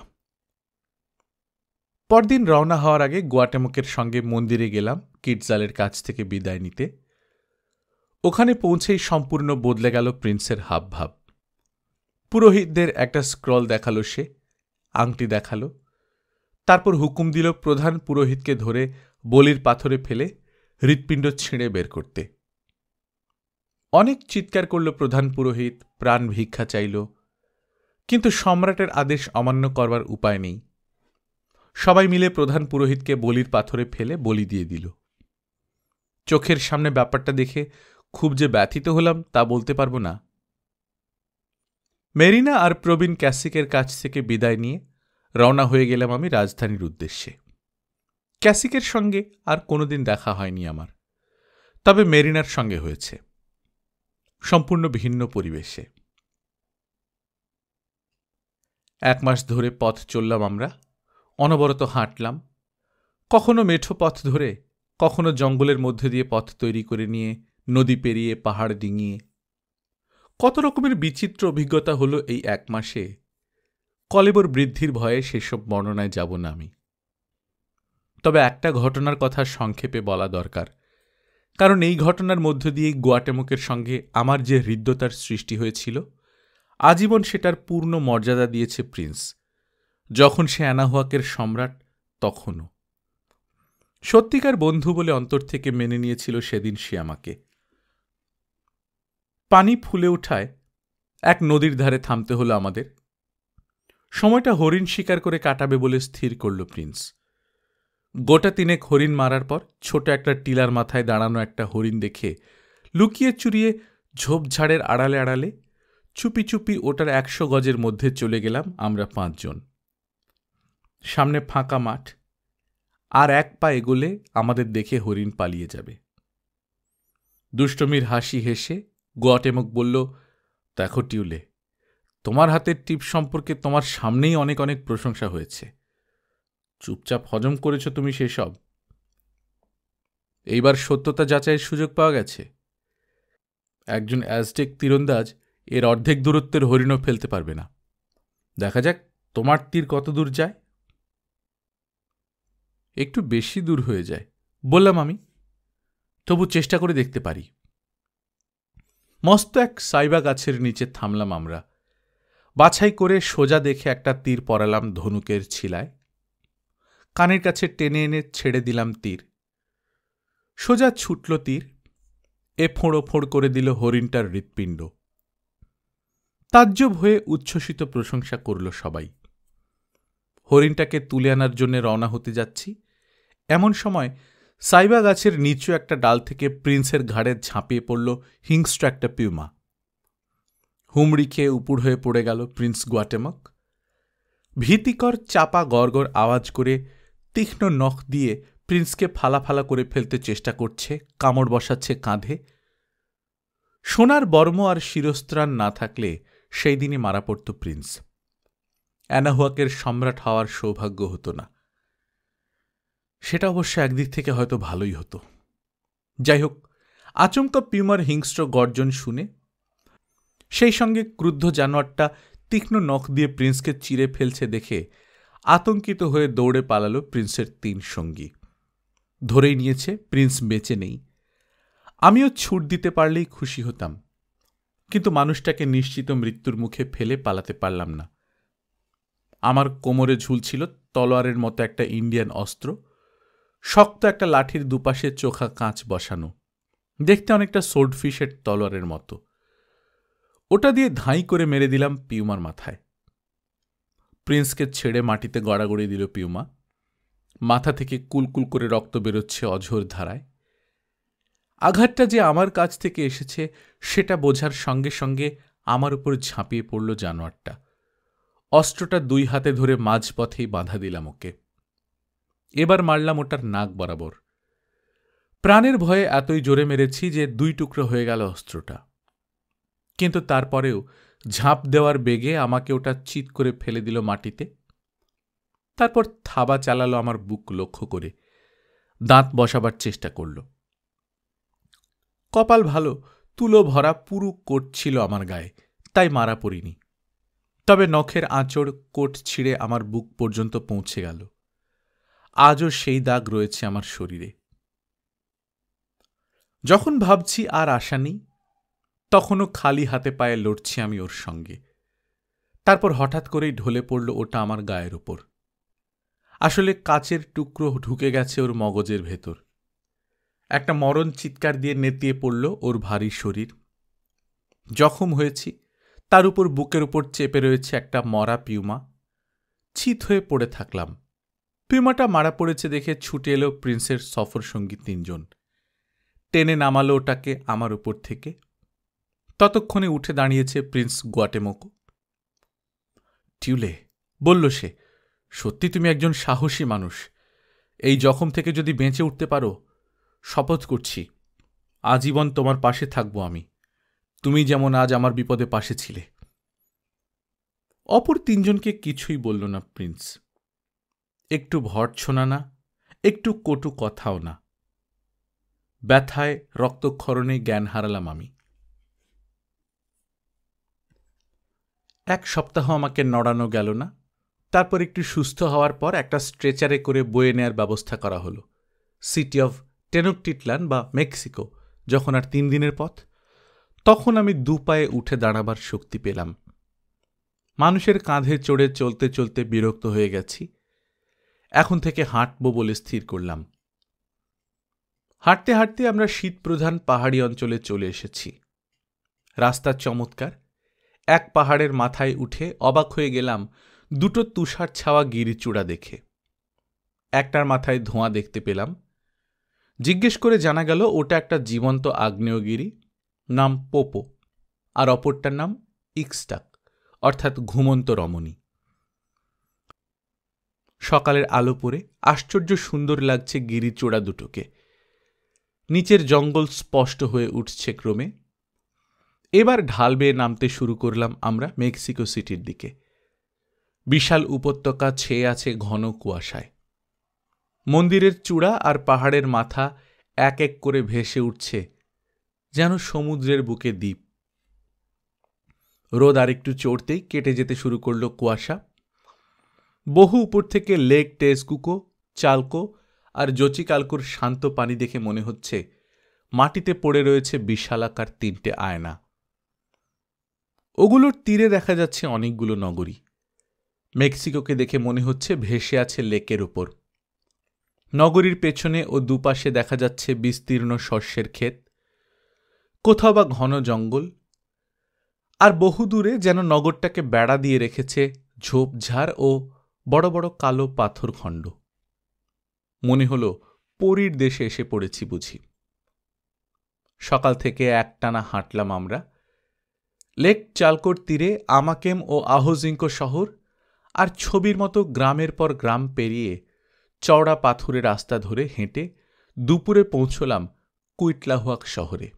পরদিন রওনা হওয়ার আগে গুয়াটেমকের সঙ্গে মন্দিরে গেলাম কিটজালের কাছ থেকে বিদায় নিতে। ওখানে পৌঁছেই সম্পূর্ণ বদলে গেল প্রিন্সের হাবভাব। পুরোহিতদের একটা স্ক্রল দেখালো সে, আংটি দেখালো, তারপর হুকুম দিল প্রধান পুরোহিতকে ধরে বলির পাথরে ফেলে হৃৎপিণ্ড ছিঁড়ে বের করতে। অনেক চিৎকার করল প্রধান পুরোহিত, প্রাণ ভিক্ষা চাইল, কিন্তু সম্রাটের আদেশ অমান্য করবার উপায় নেই। সবাই মিলে প্রধান পুরোহিতকে বলির পাথরে ফেলে বলি দিয়ে দিল। চোখের সামনে ব্যাপারটা দেখে খুব যে ব্যথিত হলাম তা বলতে পারবো না। মেরিনা আর প্রবীণ ক্যাসিকের কাছ থেকে বিদায় নিয়ে রওনা হয়ে গেলাম আমি রাজধানীর উদ্দেশ্যে। ক্যাসিকের সঙ্গে আর কোনোদিন দেখা হয়নি আমার, তবে মেরিনার সঙ্গে হয়েছে, সম্পূর্ণ ভিন্ন পরিবেশে। 1 মাস ধরে পথ চললাম আমরা, অনবরত হাঁটলাম, কখনো মেঠো পথ ধরে, কখনো জঙ্গলের মধ্যে দিয়ে পথ তৈরি করে নিয়ে, নদী পেরিয়ে, পাহাড় ডিঙিয়ে। কত রকমের বিচিত্র অভিজ্ঞতা হলো এই 1 মাসে। কলেবর বৃদ্ধির ভয়ে সেসব বর্ণনায় যাব না আমি। তবে একটা ঘটনার কথা সংক্ষেপে বলা দরকার, কারণ এই ঘটনার মধ্য দিয়ে গুয়াটেমোকের সঙ্গে আমার যে হৃদ্যতার সৃষ্টি হয়েছিল, আজীবন সেটার পূর্ণ মর্যাদা দিয়েছে প্রিন্স। যখন সে অ্যানাহুয়াকের সম্রাট, তখনও সত্যিকার বন্ধু বলে অন্তর থেকে মেনে নিয়েছিল সেদিন সে আমাকে। পানি ফুলে ওঠায় এক নদীর ধারে থামতে হলো আমাদের। সময়টা হরিণ শিকার করে কাটাবে বলে স্থির করল প্রিন্স। গোটা 3 হরিণ মারার পর ছোট একটা টিলার মাথায় দাঁড়ানো একটা হরিণ দেখে লুকিয়ে চুরিয়ে ঝোপঝাড়ের আড়ালে আড়ালে চুপি চুপি ওটার 100 গজের মধ্যে চলে গেলাম আমরা 5 জন। সামনে ফাঁকা মাঠ, আর 1 পা এগোলে আমাদের দেখে হরিণ পালিয়ে যাবে। দুষ্টমির হাসি হেসে গুয়াটেমোক বলল, দেখো টিউলে, তোমার হাতের টিপ সম্পর্কে তোমার সামনেই অনেক অনেক প্রশংসা হয়েছে। চুপচাপ হজম করেছ তুমি সেসব। এইবার সত্যতা যাচাইয়ের সুযোগ পাওয়া গেছে। একজন অ্যাজটেক তীরন্দাজ এর অর্ধেক দূরত্বের হরিণও ফেলতে পারবে না। দেখা যাক তোমার তীর কত দূর যায়। একটু বেশি দূর হয়ে যায় বললাম আমি, তবু চেষ্টা করে দেখতে পারি। মস্ত এক সাইবা গাছের নিচে থামলাম আমরা। বাছাই করে সোজা দেখে একটা তীর পরালাম ধনুকের ছিলায়। কানের কাছে টেনে এনে ছেড়ে দিলাম তীর। সোজা ছুটল তীর, এ ফোঁড়ো ফোঁড় করে দিল হরিণটার হৃৎপিণ্ড। তাজ্জব হয়ে উচ্ছ্বসিত প্রশংসা করল সবাই। হরিণটাকে তুলে আনার জন্য রওনা হতে যাচ্ছি, এমন সময় সাইবা গাছের নিচু একটা ডাল থেকে প্রিন্সের ঘাড়ে ঝাঁপিয়ে পড়ল হিংস্র একটা পিউমা। হুমড়ি খেয়ে উপুড় হয়ে পড়ে গেল প্রিন্স গুয়াটেমক। ভীতিকর চাপা গড়গড় আওয়াজ করে তীক্ষ্ণ নখ দিয়ে প্রিন্সকে ফালা ফালা করে ফেলতে চেষ্টা করছে, কামড় বসাচ্ছে কাঁধে। সোনার বর্ম আর শিরস্ত্রাণ না থাকলে সেই দিনই মারা পড়ত প্রিন্স। অ্যানাহুয়াকের সম্রাট হওয়ার সৌভাগ্য হতো না। সেটা অবশ্য একদিক থেকে হয়তো ভালোই হতো। যাই হোক, আচমকা পিউমার হিংস্র গর্জন শুনে, সেই সঙ্গে ক্রুদ্ধ জানোয়ারটা তীক্ষ্ণ নখ দিয়ে প্রিন্সকে চিরে ফেলছে দেখে আতঙ্কিত হয়ে দৌড়ে পালালো প্রিন্সের 3 সঙ্গী। ধরেই নিয়েছে প্রিন্স বেঁচে নেই। আমিও ছুট দিতে পারলেই খুশি হতাম, কিন্তু মানুষটাকে নিশ্চিত মৃত্যুর মুখে ফেলে পালাতে পারলাম না। আমার কোমরে ঝুলছিল তলোয়ারের মতো একটা ইন্ডিয়ান অস্ত্র, শক্ত একটা লাঠির দুপাশে চোখা কাঁচ বসানো, দেখতে অনেকটা সোর্ডফিশের তলোয়ারের মতো। ওটা দিয়ে ধাঁই করে মেরে দিলাম পিউমার মাথায়। প্রিন্সকে ছেড়ে মাটিতে গড়াগড়ি দিল পিউমা। মাথা থেকে কুলকুল করে রক্ত বেরোচ্ছে অঝোর ধারায়। আঘাতটা যে আমার কাছ থেকে এসেছে সেটা বোঝার সঙ্গে সঙ্গে আমার উপর ঝাঁপিয়ে পড়ল জানোয়ারটা। অস্ত্রটা 2 হাতে ধরে মাঝপথেই বাঁধা দিলাম ওকে। এবার মারলাম ওটার নাক বরাবর। প্রাণের ভয়ে এতই জোরে মেরেছি যে 2 টুকরো হয়ে গেল অস্ত্রটা। কিন্তু তারপরেও ঝাঁপ দেওয়ার বেগে আমাকে ওটা চিৎ করে ফেলে দিল মাটিতে। তারপর থাবা চালালো আমার বুক লক্ষ্য করে, দাঁত বসাবার চেষ্টা করল। কপাল ভালো, তুলো ভরা পুরু কোট ছিল আমার গায়ে, তাই মারা পড়িনি। তবে নখের আঁচড় কোট ছিঁড়ে আমার বুক পর্যন্ত পৌঁছে গেল। আজও সেই দাগ রয়েছে আমার শরীরে। যখন ভাবছি আর আশা নেই, তখনও খালি হাতে পায়ে লড়ছি আমি ওর সঙ্গে। তারপর হঠাৎ করেই ঢলে পড়ল ওটা আমার গায়ের ওপর। আসলে কাচের টুকরো ঢুকে গেছে ওর মগজের ভেতর। একটা মরণ চিৎকার দিয়ে নেতিয়ে পড়ল ওর ভারী শরীর। জখম হয়েছি, তার উপর বুকের উপর চেপে রয়েছে একটা মরা পিউমা। চিত হয়ে পড়ে থাকলাম। পিউমাটা মারা পড়েছে দেখে ছুটে এলো প্রিন্সের সফর সঙ্গী 3 জন। টেনে নামালো ওটাকে আমার উপর থেকে। ততক্ষণে উঠে দাঁড়িয়েছে প্রিন্স গুয়াটেমোকো। টিউলে, বলল সে, সত্যি তুমি একজন সাহসী মানুষ। এই জখম থেকে যদি বেঁচে উঠতে পারো, শপথ করছি আজীবন তোমার পাশে থাকবো আমি, তুমি যেমন আজ আমার বিপদে পাশে ছিলে। অপর তিনজনকে কিছুই বলল না প্রিন্স। একটু ভর্ৎসনা না, একটু কটু কথাও না। ব্যথায় রক্তক্ষরণে জ্ঞান হারালাম আমি। 1 সপ্তাহ আমাকে নড়ানো গেল না। তারপর একটু সুস্থ হওয়ার পর একটা স্ট্রেচারে করে বয়ে নেয়ার ব্যবস্থা করা হলো। সিটি অফ টেনোকটিটলান বা মেক্সিকো যখন আর 3 দিনের পথ, তখন আমি 2 পায়ে উঠে দাঁড়াবার শক্তি পেলাম। মানুষের কাঁধে চড়ে চলতে চলতে বিরক্ত হয়ে গেছি। এখন থেকে হাঁটব বলে স্থির করলাম। হাঁটতে হাঁটতে আমরা শীতপ্রধান পাহাড়ি অঞ্চলে চলে এসেছি। রাস্তা চমৎকার। এক পাহাড়ের মাথায় উঠে অবাক হয়ে গেলাম 2টো তুষার ছাওয়া গিরিচূড়া দেখে। একটার মাথায় ধোঁয়া দেখতে পেলাম। জিজ্ঞেস করে জানা গেল ওটা একটা জীবন্ত আগ্নেয়গিরি, নাম পোপো, আর অপরটার নাম ইক্সটাক, অর্থাৎ ঘুমন্ত রমণী। সকালের আলো পড়ে আশ্চর্য সুন্দর লাগছে গিরিচূড়া দুটোকে। নিচের জঙ্গল স্পষ্ট হয়ে উঠছে ক্রমে। এবার ঢাল বেয়ে নামতে শুরু করলাম আমরা মেক্সিকো সিটির দিকে। বিশাল উপত্যকা ছেয়ে আছে ঘন কুয়াশায়। মন্দিরের চূড়া আর পাহাড়ের মাথা এক এক করে ভেসে উঠছে যেন সমুদ্রের বুকে দ্বীপ। রোদ আরেকটু চড়তেই কেটে যেতে শুরু করল কুয়াশা। বহু উপর থেকে লেক টেসকুকো, চালকো আর জচিকালকোর শান্ত পানি দেখে মনে হচ্ছে মাটিতে পড়ে রয়েছে বিশালাকার 3টে আয়না। ওগুলোর তীরে দেখা যাচ্ছে অনেকগুলো নগরী। মেক্সিকোকে দেখে মনে হচ্ছে ভেসে আছে লেকের ওপর। নগরীর পেছনে ও দুপাশে দেখা যাচ্ছে বিস্তীর্ণ শস্যের ক্ষেত, কোথাও বা ঘন জঙ্গল, আর বহু দূরে যেন নগরটাকে বেড়া দিয়ে রেখেছে ঝোপঝাড় ও বড় বড় কালো পাথর খণ্ড। মনে হলো পরীর দেশে এসে পড়েছি বুঝি। সকাল থেকে একটানা হাঁটলাম আমরা। লেক চালকোর তীরে আমাকেম ও আহোজিঙ্কো শহর আর ছবির মতো গ্রামের পর গ্রাম পেরিয়ে চওড়া পাথুরে রাস্তা ধরে হেঁটে দুপুরে পৌঁছলাম কুইটলাহুয়াক শহরে।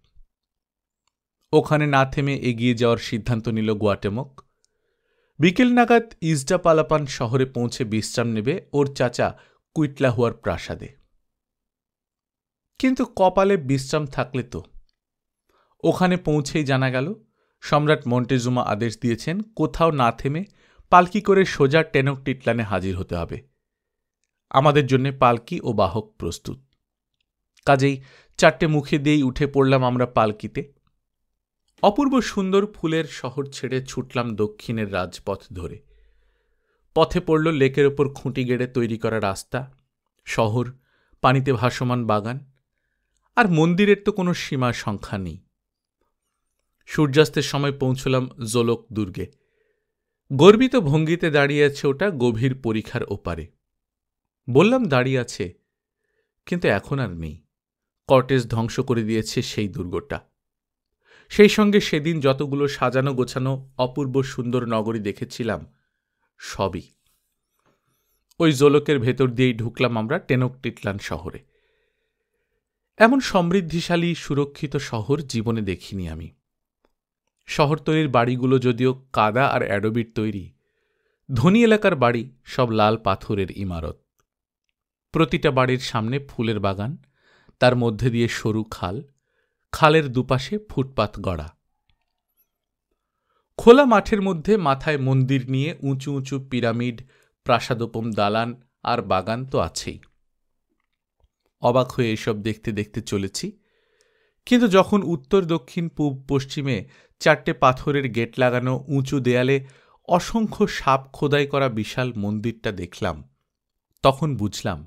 ওখানে না থেমে এগিয়ে যাওয়ার সিদ্ধান্ত নিল গুয়াটেমক। বিকেল নাগাদ ইজডাপালাপান শহরে পৌঁছে বিশ্রাম নেবে ওর চাচা কুইটলাহুয়ার প্রাসাদে। কিন্তু কপালে বিশ্রাম থাকলে তো। ওখানে পৌঁছেই জানা গেল সম্রাট মন্টেজুমা আদেশ দিয়েছেন কোথাও না থেমে পালকি করে সোজা টেনোকটিটলানে হাজির হতে হবে। আমাদের জন্য পালকি ও বাহক প্রস্তুত। কাজেই 4টে মুখে দিয়েই উঠে পড়লাম আমরা পালকিতে। অপূর্ব সুন্দর ফুলের শহর ছেড়ে ছুটলাম দক্ষিণের রাজপথ ধরে। পথে পড়ল লেকের ওপর খুঁটি গেড়ে তৈরি করা রাস্তা, শহর, পানিতে ভাসমান বাগান, আর মন্দিরের তো কোনো সীমা সংখ্যা নেই। সূর্যাস্তের সময় পৌঁছলাম জোলক দুর্গে। গর্বিত ভঙ্গিতে দাঁড়িয়ে আছে ওটা গভীর পরিখার ওপারে। বললাম দাঁড়িয়ে আছে, কিন্তু এখন আর নেই। কর্টেজ ধ্বংস করে দিয়েছে সেই দুর্গটা। সেই সঙ্গে সেদিন যতগুলো সাজানো গোছানো অপূর্ব সুন্দর নগরী দেখেছিলাম সবই। ওই জোলকের ভেতর দিয়েই ঢুকলাম আমরা টেনোকটিটলান শহরে। এমন সমৃদ্ধিশালী সুরক্ষিত শহর জীবনে দেখিনি আমি। শহরতলির বাড়িগুলো যদিও কাদা আর অ্যাডোবির তৈরি, ধনী এলাকার বাড়ি সব লাল পাথরের ইমারত। প্রতিটা বাড়ির সামনে ফুলের বাগান, তার মধ্যে দিয়ে সরু খাল, খালের দুপাশে ফুটপাত গড়া। খোলা মাঠের মধ্যে মাথায় মন্দির নিয়ে উঁচু উঁচু পিরামিড, প্রাসাদোপম দালান আর বাগান তো আছেই। অবাক হয়ে এসব দেখতে দেখতে চলেছি। কিন্তু যখন উত্তর দক্ষিণ পূব পশ্চিমে 4টে পাথরের গেট লাগানো উঁচু দেয়ালে অসংখ্য সাপ খোদাই করা বিশাল মন্দিরটা দেখলাম, তখন বুঝলাম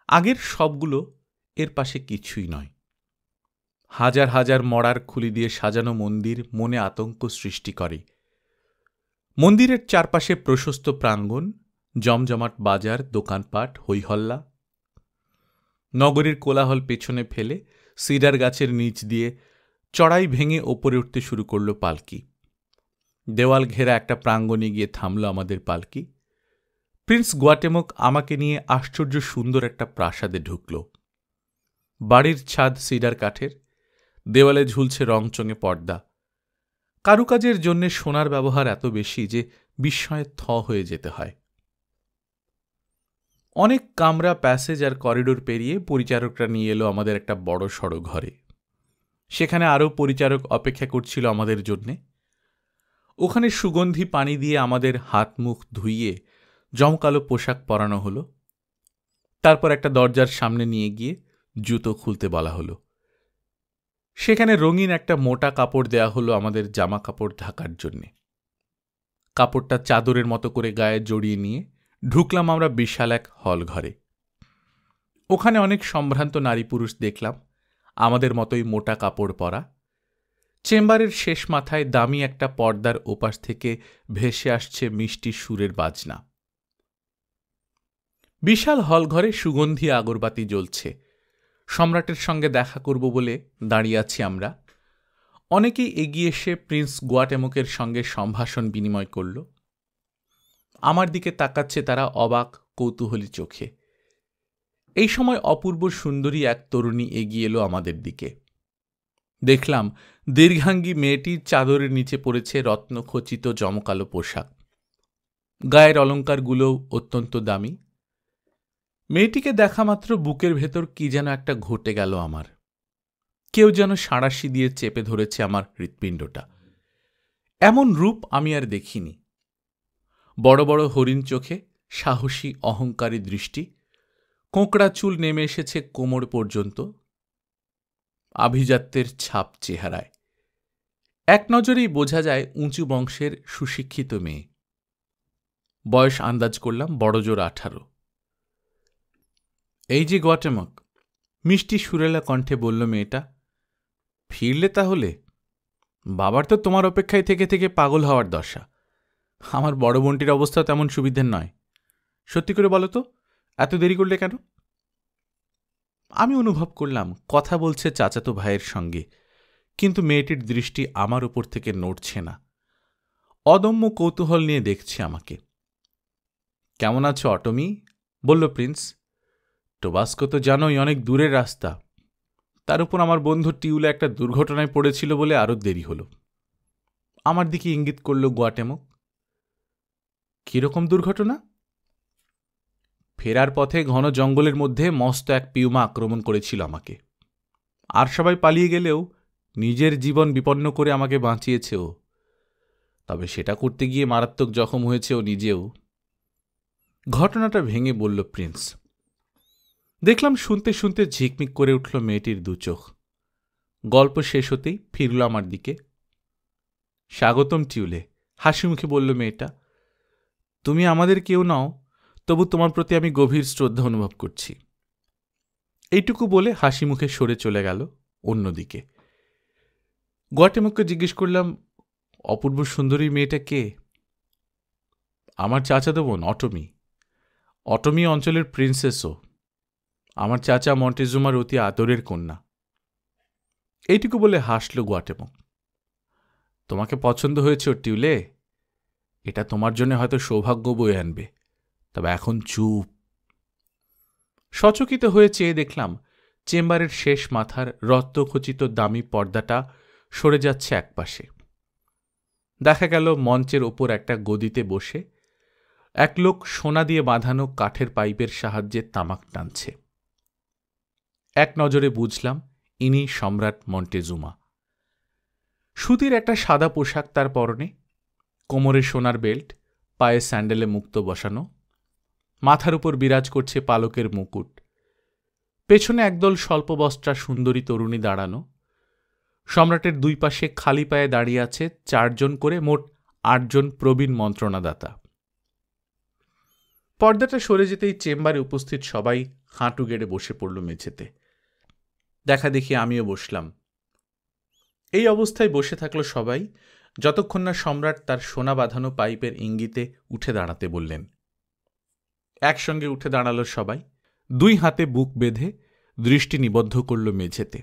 আগের সবগুলো এর পাশে কিছুই নয়। হাজার হাজার মরার খুলি দিয়ে সাজানো মন্দির মনে আতঙ্ক সৃষ্টি করে। মন্দিরের চারপাশে প্রশস্ত প্রাঙ্গণ, জমজমাট বাজার, দোকানপাট, হইহল্লা। নগরীর কোলাহল পেছনে ফেলে সিডার গাছের নিচ দিয়ে চড়াই ভেঙে ওপরে উঠতে শুরু করল পালকি। দেওয়াল ঘেরা একটা প্রাঙ্গণে গিয়ে থামল আমাদের পালকি। প্রিন্স গুয়াটেমক আমাকে নিয়ে আশ্চর্য সুন্দর একটা প্রাসাদে ঢুকল। বাড়ির ছাদ সিডার কাঠের, দেওয়ালে ঝুলছে রংচঙে পর্দা। কারুকাজের জন্যে সোনার ব্যবহার এত বেশি যে বিস্ময়ে থ হয়ে যেতে হয়। অনেক কামরা, প্যাসেজ আর করিডোর পেরিয়ে পরিচারকরা নিয়ে এলো আমাদের একটা বড় সড়ো ঘরে। সেখানে আরও পরিচারক অপেক্ষা করছিল আমাদের জন্যে। ওখানে সুগন্ধি পানি দিয়ে আমাদের হাত মুখ ধুইয়ে জমকালো পোশাক পরানো হলো। তারপর একটা দরজার সামনে নিয়ে গিয়ে জুতো খুলতে বলা হলো। সেখানে রঙিন একটা মোটা কাপড় দেয়া হলো আমাদের জামা কাপড় ঢাকার জন্যে। কাপড়টা চাদরের মতো করে গায়ে জড়িয়ে নিয়ে ঢুকলাম আমরা বিশাল এক হল ঘরে। ওখানে অনেক সম্ভ্রান্ত নারী পুরুষ দেখলাম, আমাদের মতোই মোটা কাপড় পরা। চেম্বারের শেষ মাথায় দামি একটা পর্দার ওপাশ থেকে ভেসে আসছে মিষ্টি সুরের বাজনা। বিশাল হল ঘরে সুগন্ধি আগরবাতি জ্বলছে। সম্রাটের সঙ্গে দেখা করব বলে দাঁড়িয়ে আছি আমরা। অনেকেই এগিয়ে এসে প্রিন্স গুয়াটেমকের সঙ্গে সম্ভাষণ বিনিময় করল। আমার দিকে তাকাচ্ছে তারা অবাক কৌতূহলী চোখে। এই সময় অপূর্ব সুন্দরী এক তরুণী এগিয়ে এলো আমাদের দিকে। দেখলাম দীর্ঘাঙ্গী মেয়েটির চাদরের নিচে পড়েছে রত্নখচিত জমকালো পোশাক। গায়ের অলঙ্কারগুলোও অত্যন্ত দামি। মেয়েটিকে দেখা মাত্র বুকের ভেতর কি যেন একটা ঘটে গেল আমার। কেউ যেন সাঁড়াশি দিয়ে চেপে ধরেছে আমার হৃৎপিণ্ডটা। এমন রূপ আমি আর দেখিনি। বড় বড় হরিণ চোখে, সাহসী অহংকারী দৃষ্টি, কোঁকড়া চুল নেমে এসেছে কোমর পর্যন্ত, আভিজাত্যের ছাপ চেহারায়। এক নজরেই বোঝা যায় উঁচু বংশের সুশিক্ষিত মেয়ে। বয়স আন্দাজ করলাম বড়জোর 18। এই যে গুয়াটেমক, মিষ্টি সুরেলা কণ্ঠে বলল মেয়েটা, ফিরলে তাহলে? বাবার তো তোমার অপেক্ষায় থেকে থেকে পাগল হওয়ার দশা। আমার বড় বোনটির অবস্থা তেমন সুবিধের নয়। সত্যি করে বলো তো, এত দেরি করলে কেন? আমি অনুভব করলাম কথা বলছে চাচাতো ভাইয়ের সঙ্গে, কিন্তু মেয়েটির দৃষ্টি আমার উপর থেকে নড়ছে না। অদম্য কৌতূহল নিয়ে দেখছে আমাকে। কেমন আছো অটমি? বলল প্রিন্স। টোবাস্কো তো জানোই অনেক দূরের রাস্তা। তার উপর আমার বন্ধু টিউলে একটা দুর্ঘটনায় পড়েছিল বলে আরও দেরি হল। আমার দিকে ইঙ্গিত করল গুয়াটেমক। কিরকম দুর্ঘটনা? ফেরার পথে ঘন জঙ্গলের মধ্যে মস্ত এক পিউমা আক্রমণ করেছিল আমাকে। আর সবাই পালিয়ে গেলেও নিজের জীবন বিপন্ন করে আমাকে বাঁচিয়েছে ও। তবে সেটা করতে গিয়ে মারাত্মক জখম হয়েছে ও নিজেও। ঘটনাটা ভেঙে বলল প্রিন্স। দেখলাম শুনতে শুনতে ঝিকমিক করে উঠল মেয়েটির দু চোখ। গল্প শেষ হতেই ফিরল আমার দিকে। স্বাগতম টিউলে, হাসি মুখে বলল মেয়েটা। তুমি আমাদের কেউ নও, তবু তোমার প্রতি আমি গভীর শ্রদ্ধা অনুভব করছি। এইটুকু বলে হাসি মুখে সরে চলে গেল অন্যদিকে। গুয়াটেমককে জিজ্ঞেস করলাম, অপূর্ব সুন্দরী মেয়েটা কে? আমার চাচাতো বোন অটমি। অটমি অঞ্চলের প্রিন্সেসও। আমার চাচা মন্টেজুমার অতি আদরের কন্যা। এইটুকু বলে হাসল গুয়াটেমক। তোমাকে পছন্দ হয়েছে টিউলে? এটা তোমার জন্য হয়তো সৌভাগ্য বয়ে আনবে। তবে এখন চুপ। সচকিত হয়ে চেয়ে দেখলাম চেম্বারের শেষ মাথার রত্নখচিত দামি পর্দাটা সরে যাচ্ছে একপাশে। দেখা গেল মঞ্চের ওপর একটা গদিতে বসে এক লোক সোনা দিয়ে বাঁধানো কাঠের পাইপের সাহায্যে তামাক টানছে। এক নজরে বুঝলাম ইনি সম্রাট মন্টেজুমা। সুতির একটা সাদা পোশাক তার পরনে, কোমরে সোনার বেল্ট, পায়ে স্যান্ডেলে মুক্ত বসানো, মাথার উপর বিরাজ করছে পালকের মুকুট। পেছনে একদল স্বল্পবস্ত্রা সুন্দরী তরুণী দাঁড়ানো। সম্রাটের দুই পাশে খালি পায়ে দাঁড়িয়ে আছে 4 জন করে মোট 8 জন প্রবীণ মন্ত্রণাদাতা। পর্দাটা সরে যেতেই চেম্বারে উপস্থিত সবাই হাঁটু গেড়ে বসে পড়ল মেঝেতে। দেখা দেখি আমিও বসলাম। এই অবস্থায় বসে থাকলো সবাই যতক্ষণ না সম্রাট তার সোনা বাঁধানো পাইপের ইঙ্গিতে উঠে দাঁড়াতে বললেন। একসঙ্গে উঠে দাঁড়ালো সবাই, 2 হাতে বুক বেঁধে দৃষ্টি নিবদ্ধ করল মেঝেতে।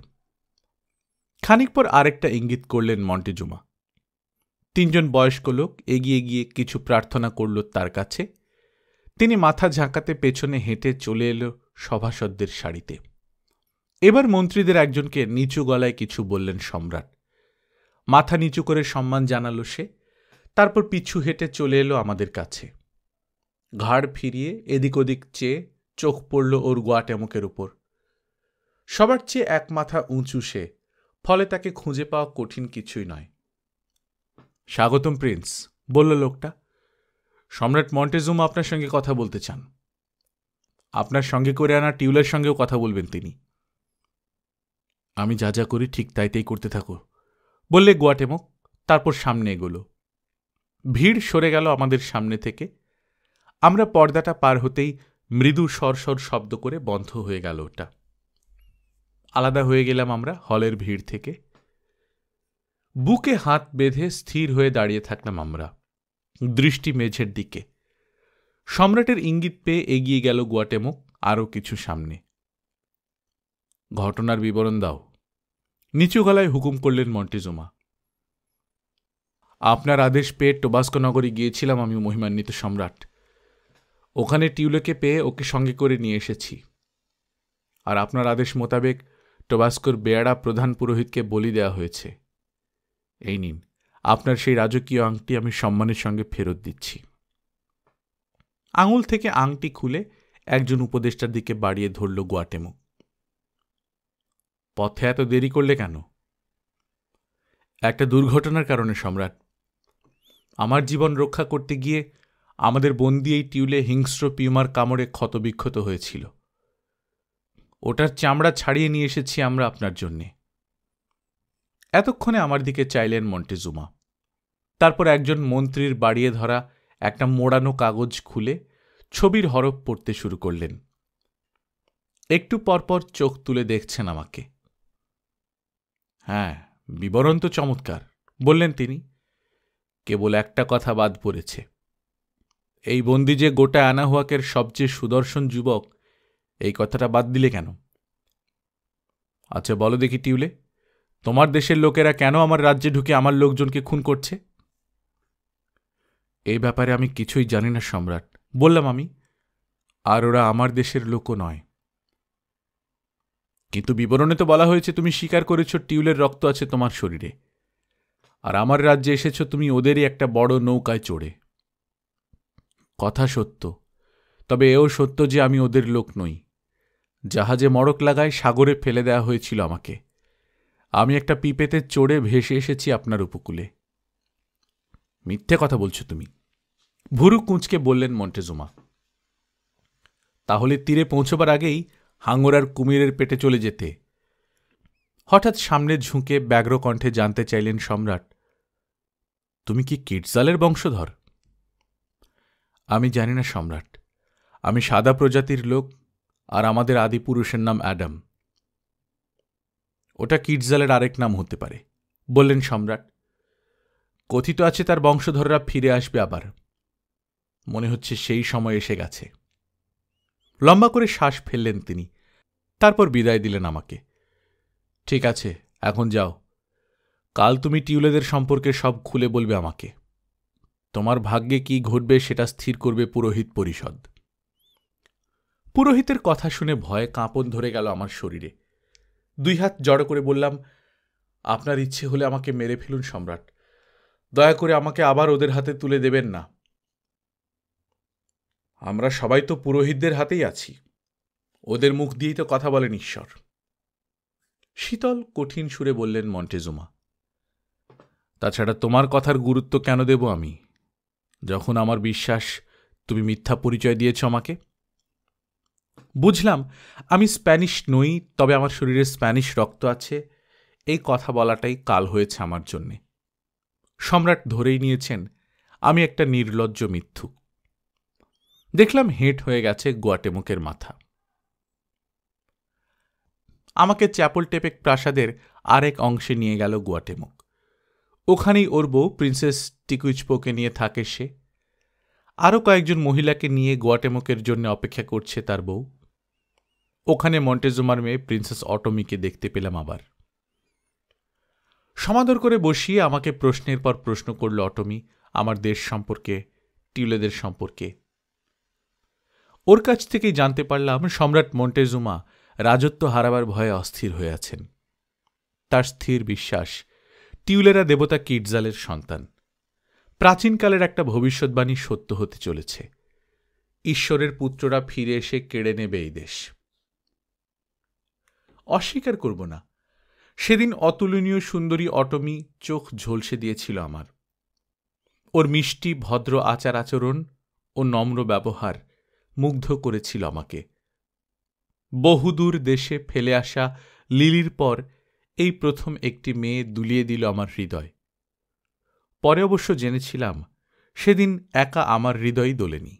খানিক পর আরেকটা ইঙ্গিত করলেন মন্টেজুমা। 3 জন বয়স্ক লোক এগিয়ে গিয়ে কিছু প্রার্থনা করল তার কাছে। তিনি মাথা ঝাঁকাতে পেছনে হেঁটে চলে এলো সভাসদদের সারিতে। এবার মন্ত্রীদের একজনকে নিচু গলায় কিছু বললেন সম্রাট। মাথা নিচু করে সম্মান জানালো সে। তারপর পিছু হেঁটে চলে এলো আমাদের কাছে। ঘাড় ফিরিয়ে এদিক ওদিক চেয়ে চোখ পড়ল ওর গোয়াটেমুকের উপর। সবার চেয়ে এক মাথা উঁচু সে, ফলে তাকে খুঁজে পাওয়া কঠিন কিছুই নয়। স্বাগতম প্রিন্স, বলল লোকটা। সম্রাট মন্টেজুমা আপনার সঙ্গে কথা বলতে চান। আপনার সঙ্গে করে আনা টিউলের সঙ্গেও কথা বলবেন তিনি। আমি যা যা করি ঠিক তাইতেই করতে থাকো, বললে গোয়াটেমুক। তারপর সামনে এগোলো। ভিড় সরে গেল আমাদের সামনে থেকে। আমরা পর্দাটা পার হতেই মৃদু সরসর শব্দ করে বন্ধ হয়ে গেল ওটা। আলাদা হয়ে গেলাম আমরা হলের ভিড় থেকে। বুকে হাত বেঁধে স্থির হয়ে দাঁড়িয়ে থাকলাম আমরা, দৃষ্টি মেঝের দিকে। সম্রাটের ইঙ্গিত পেয়ে এগিয়ে গেল গোয়াটেমুক আরও কিছু সামনে। ঘটনার বিবরণ দাও, নিচু গলায় হুকুম করলেন মন্টেজুমা। আপনার আদেশ পেয়ে টোবাস্কো নগরে গিয়েছিলাম আমি, মহিমান্বিত সম্রাট। ওখানে টিউলেকে পেয়ে ওকে সঙ্গে করে নিয়ে এসেছি। আর আপনার আদেশ মোতাবেক টোবাস্কোর বেয়াড়া প্রধান পুরোহিতকে বলি দেওয়া হয়েছে। এই নিন, আপনার সেই রাজকীয় আংটি আমি সম্মানের সঙ্গে ফেরত দিচ্ছি। আঙুল থেকে আংটি খুলে একজন উপদেষ্টার দিকে বাড়িয়ে ধরল গোয়াটেমুক। পথে এত দেরি করলে কেন? একটা দুর্ঘটনার কারণে সম্রাট। আমার জীবন রক্ষা করতে গিয়ে আমাদের বন্দি এই টিউলে হিংস্র পিউমার কামড়ে ক্ষতবিক্ষত হয়েছিল। ওটার চামড়া ছাড়িয়ে নিয়ে এসেছি আমরা আপনার জন্যে। এতক্ষণে আমার দিকে চাইলেন মন্টেজুমা। তারপর একজন মন্ত্রীর বাড়িয়ে ধরা একটা মোড়ানো কাগজ খুলে ছবির হরফ পড়তে শুরু করলেন। একটু পরপর চোখ তুলে দেখছেন আমাকে। হ্যাঁ, বিবরণ তো চমৎকার, বললেন তিনি। কেবল একটা কথা বাদ পড়েছে। এই বন্দি যে গোটা আনাহুয়াকের সবচেয়ে সুদর্শন যুবক, এই কথাটা বাদ দিলে কেন? আচ্ছা বলো দেখি টিউলে, তোমার দেশের লোকেরা কেন আমার রাজ্যে ঢুকে আমার লোকজনকে খুন করছে? এই ব্যাপারে আমি কিছুই জানি না সম্রাট, বললাম আমি। আর ওরা আমার দেশের লোকও নয়। কিন্তু বিবরণে তো বলা হয়েছে তুমি স্বীকার করেছ টিউলের রক্ত আছে তোমার শরীরে, আর আমার রাজ্যে এসেছ তুমি ওদেরই একটা বড় নৌকায় চড়ে। কথা সত্য, তবে এও সত্য যে আমি ওদের লোক নই। জাহাজে মড়ক লাগায় সাগরে ফেলে দেওয়া হয়েছিল আমাকে। আমি একটা পিপেতে চড়ে ভেসে এসেছি আপনার উপকূলে। মিথ্যে কথা বলছো তুমি, ভুরু কুঁচকে বললেন মন্টেজুমা। তাহলে তীরে পৌঁছবার আগেই হাঙ্গরার কুমিরের পেটে চলে যেতে। হঠাৎ সামনে ঝুঁকে ব্যগ্র কণ্ঠে জানতে চাইলেন সম্রাট, তুমি কি কিটজালের বংশধর? আমি জানি না সম্রাট। আমি সাদা প্রজাতির লোক, আর আমাদের আদিপুরুষের নাম অ্যাডাম। ওটা কিটজালের আরেক নাম হতে পারে, বললেন সম্রাট। কথিত আছে তার বংশধররা ফিরে আসবে আবার। মনে হচ্ছে সেই সময় এসে গেছে। লম্বা করে শ্বাস ফেললেন তিনি, তারপর বিদায় দিলেন আমাকে। ঠিক আছে, এখন যাও। কাল তুমি টিউলেদের সম্পর্কে সব খুলে বলবে আমাকে। তোমার ভাগ্যে কি ঘটবে সেটা স্থির করবে পুরোহিত পরিষদ। পুরোহিতের কথা শুনে ভয়ে কাঁপন ধরে গেল আমার শরীরে। দুই হাত জড়ো করে বললাম, আপনার ইচ্ছে হলে আমাকে মেরে ফেলুন সম্রাট। দয়া করে আমাকে আবার ওদের হাতে তুলে দেবেন না। আমরা সবাই তো পুরোহিতদের হাতেই আছি। ওদের মুখ দিয়েই তো কথা বলেন ঈশ্বর। শীতল কঠিন সুরে বললেন মন্টেজুমা। তাছাড়া তোমার কথার গুরুত্ব কেন দেব আমি, যখন আমার বিশ্বাস তুমি মিথ্যা পরিচয় দিয়েছ আমাকে? বুঝলাম আমি স্প্যানিশ নই, তবে আমার শরীরে স্প্যানিশ রক্ত আছে। এই কথা বলাটাই কাল হয়েছে আমার জন্যে। সম্রাট ধরেই নিয়েছেন আমি একটা নির্লজ্জ মিথ্যুক। দেখলাম হেঁট হয়ে গেছে গোয়াটেমুকের মাথা। আমাকে চ্যাপলটেপেক প্রাসাদের আরেক অংশে নিয়ে গেল গোয়াটেমুক। ওখানেই ওর বউ প্রিন্সেস টিকুইচপোকে নিয়ে থাকে সে। আরও কয়েকজন মহিলাকে নিয়ে গোয়াটেমুকের জন্য অপেক্ষা করছে তার বউ। ওখানে মন্টেজুমার মেয়ে প্রিন্সেস অটোমিকে দেখতে পেলাম আবার। সমাদর করে বসিয়ে আমাকে প্রশ্নের পর প্রশ্ন করল অটোমি, আমার দেশ সম্পর্কে, টিউলেদের সম্পর্কে। ওর কাছ থেকেই জানতে পারলাম সম্রাট মন্টেজুমা রাজত্ব হারাবার ভয়ে অস্থির হয়ে আছেন। তার স্থির বিশ্বাস টিউলেরা দেবতা কিটজালের সন্তান। প্রাচীনকালের একটা ভবিষ্যৎবাণী সত্য হতে চলেছে। ঈশ্বরের পুত্ররা ফিরে এসে কেড়ে নেবে এই দেশ। অস্বীকার করব না, সেদিন অতুলনীয় সুন্দরী অটমি চোখ ঝলসে দিয়েছিল আমার। ওর মিষ্টি ভদ্র আচার আচরণ ও নম্র ব্যবহার মুগ্ধ করেছিল আমাকে। বহুদূর দেশে ফেলে আসা লিলির পর এই প্রথম একটি মেয়ে দুলিয়ে দিল আমার হৃদয়। পরে অবশ্য জেনেছিলাম সেদিন একা আমার হৃদয়ই দোলেনি।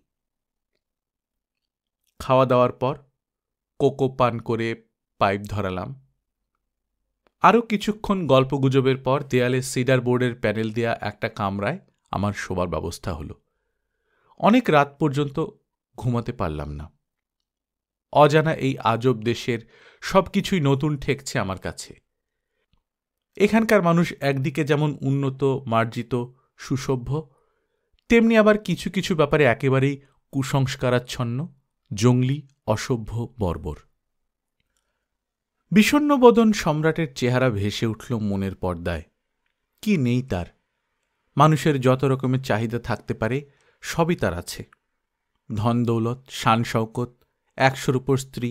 খাওয়া দাওয়ার পর কোকো পান করে পাইপ ধরালাম। আরও কিছুক্ষণ গল্পগুজবের পর দেয়ালে সিডার বোর্ডের প্যানেল দেয়া একটা কামরায় আমার শোবার ব্যবস্থা হল। অনেক রাত পর্যন্ত ঘুমাতে পারলাম না। অজানা এই আজব দেশের সবকিছুই নতুন ঠেকছে আমার কাছে। এখানকার মানুষ একদিকে যেমন উন্নত, মার্জিত, সুসভ্য, তেমনি আবার কিছু কিছু ব্যাপারে একেবারেই কুসংস্কারাচ্ছন্ন, জঙ্গলি, অসভ্য, বর্বর। বিষণ্ণবদন সম্রাটের চেহারা ভেসে উঠল মনের পর্দায়। কি নেই তার? মানুষের যত রকমের চাহিদা থাকতে পারে সবই তার আছে। ধন দৌলত, শান শওকত, 100-র উপর স্ত্রী,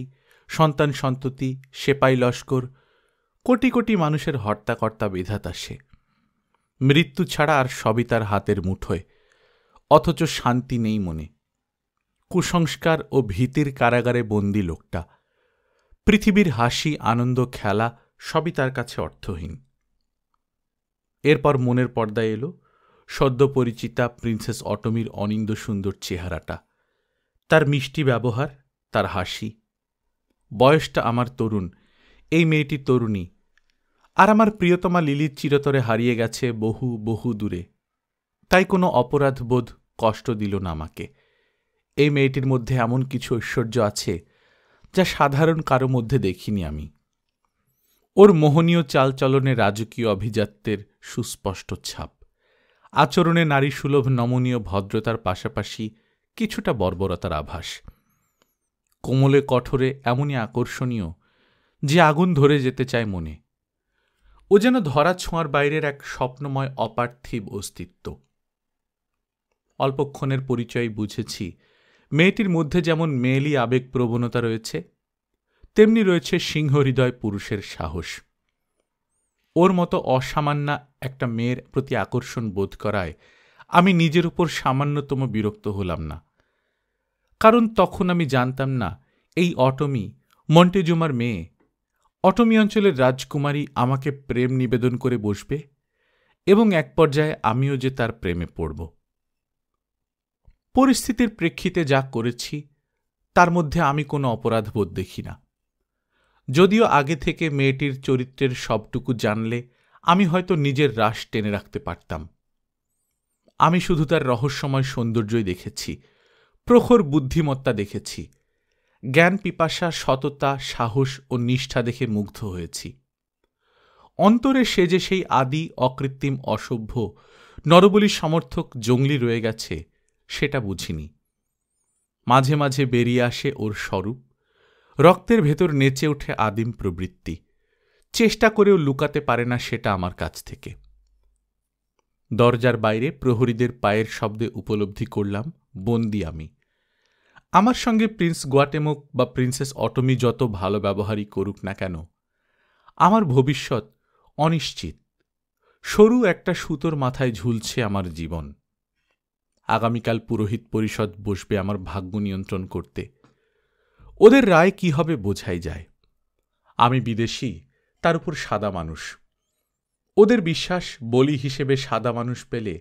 সন্তান সন্ততি, সেপাই লস্কর, কোটি কোটি মানুষের হর্তাকর্তা বিধাতা সে। মৃত্যু ছাড়া আর সবই তার হাতের মুঠোয়, অথচ শান্তি নেই মনে। কুসংস্কার ও ভীতির কারাগারে বন্দী লোকটা। পৃথিবীর হাসি, আনন্দ, খেলা সবই তার কাছে অর্থহীন। এরপর মনের পর্দায় এলো সদ্য পরিচিতা প্রিন্সেস অটমির অনিন্দ সুন্দর চেহারাটা, তার মিষ্টি ব্যবহার, তার হাসি। বয়সটা আমার তরুণ, এই মেয়েটি তরুণী, আর আমার প্রিয়তমা লিলির চিরতরে হারিয়ে গেছে বহু বহু দূরে। তাই কোনো অপরাধবোধ কষ্ট দিল না আমাকে। এই মেয়েটির মধ্যে এমন কিছু ঐশ্বর্য আছে যা সাধারণ কারো মধ্যে দেখিনি আমি। ওর মোহনীয় চালচলনে রাজকীয় অভিজাত্যের সুস্পষ্ট ছাপ, আচরণে নারীসুলভ নমনীয় ভদ্রতার পাশাপাশি কিছুটা বর্বরতার আভাস। কোমলে কঠোরে এমনই আকর্ষণীয় যে আগুন ধরে যেতে চায় মনে। ও যেন ধরা ছোঁয়ার বাইরের এক স্বপ্নময় অপার্থিব অস্তিত্ব। অল্পক্ষণের পরিচয় বুঝেছি মেয়েটির মধ্যে যেমন মেয়েলি আবেগ প্রবণতা রয়েছে, তেমনি রয়েছে সিংহহৃদয় পুরুষের সাহস। ওর মতো অসামান্য একটা মেয়ের প্রতি আকর্ষণ বোধ করায় আমি নিজের উপর সামান্যতম বিরক্ত হলাম না। কারণ তখন আমি জানতাম না এই অটমি মন্টেজুমার মেয়ে। অটমি অঞ্চলের রাজকুমারী আমাকে প্রেম নিবেদন করে বসবে এবং এক পর্যায়ে আমিও যে তার প্রেমে পড়ব। পরিস্থিতির প্রেক্ষিতে যা করেছি তার মধ্যে আমি কোনো অপরাধবোধ দেখি না। যদিও আগে থেকে মেয়েটির চরিত্রের সবটুকু জানলে আমি হয়তো নিজের রাশ টেনে রাখতে পারতাম। আমি শুধু তার রহস্যময় সৌন্দর্যই দেখেছি, প্রখর বুদ্ধিমত্তা দেখেছি, জ্ঞান পিপাসা, সততা, সাহস ও নিষ্ঠা দেখে মুগ্ধ হয়েছি। অন্তরে সে যে সেই আদি অকৃত্রিম অসভ্য নরবলি সমর্থক জঙ্গলি রয়ে গেছে সেটা বুঝিনি। মাঝে মাঝে বেরিয়ে আসে ওর স্বরূপ, রক্তের ভেতর নেচে ওঠে আদিম প্রবৃত্তি। চেষ্টা করেও লুকাতে পারে না সেটা আমার কাছ থেকে। দরজার বাইরে প্রহরীদের পায়ের শব্দে উপলব্ধি করলাম বন্দী আমি। আমার সঙ্গে প্রিন্স গুয়াটেমোক বা প্রিন্সেস অটমি যত ভালো ব্যবহারই করুক না কেন, আমার ভবিষ্যৎ অনিশ্চিত। সরু একটা সুতোর মাথায় ঝুলছে আমার জীবন। আগামীকাল পুরোহিত পরিষদ বসবে আমার ভাগ্য নিয়ন্ত্রণ করতে। ওদের রায় কি হবে বোঝাই যায়। আমি বিদেশী, তার উপর সাদা মানুষ। ওদের বিশ্বাস বলি হিসেবে সাদা মানুষ পেলে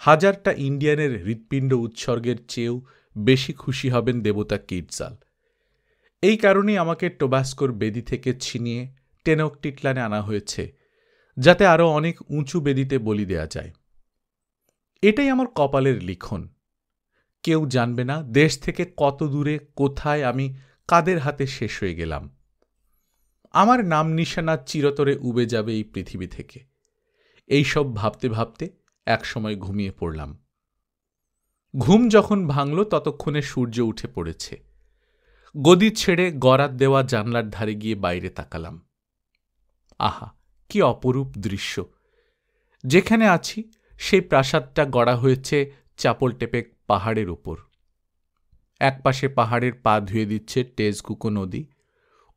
1000টা ইন্ডিয়ানের হৃৎপিণ্ড উৎসর্গের চেয়েও বেশি খুশি হবেন দেবতা কিটজাল। এই কারণেই আমাকে টোবাস্কোর বেদি থেকে ছিনিয়ে টেনকটিটলানে আনা হয়েছে, যাতে আরও অনেক উঁচু বেদিতে বলি দেয়া যায়। এটাই আমার কপালের লিখন। কেউ জানবে না দেশ থেকে কত দূরে, কোথায় আমি কাদের হাতে শেষ হয়ে গেলাম। আমার নাম নিশানা চিরতরে উবে যাবে এই পৃথিবী থেকে। এইসব ভাবতে ভাবতে একসময় ঘুমিয়ে পড়লাম। ঘুম যখন ভাঙল ততক্ষণে সূর্য উঠে পড়েছে। গদি ছেড়ে গরাদ দেওয়া জানলার ধারে গিয়ে বাইরে তাকালাম। আহা, কি অপরূপ দৃশ্য! যেখানে আছি সেই প্রাসাদটা গড়া হয়েছে চাপলটেপে পাহাড়ের উপর। একপাশে পাহাড়ের পা ধুয়ে দিচ্ছে টেজকুকো নদী,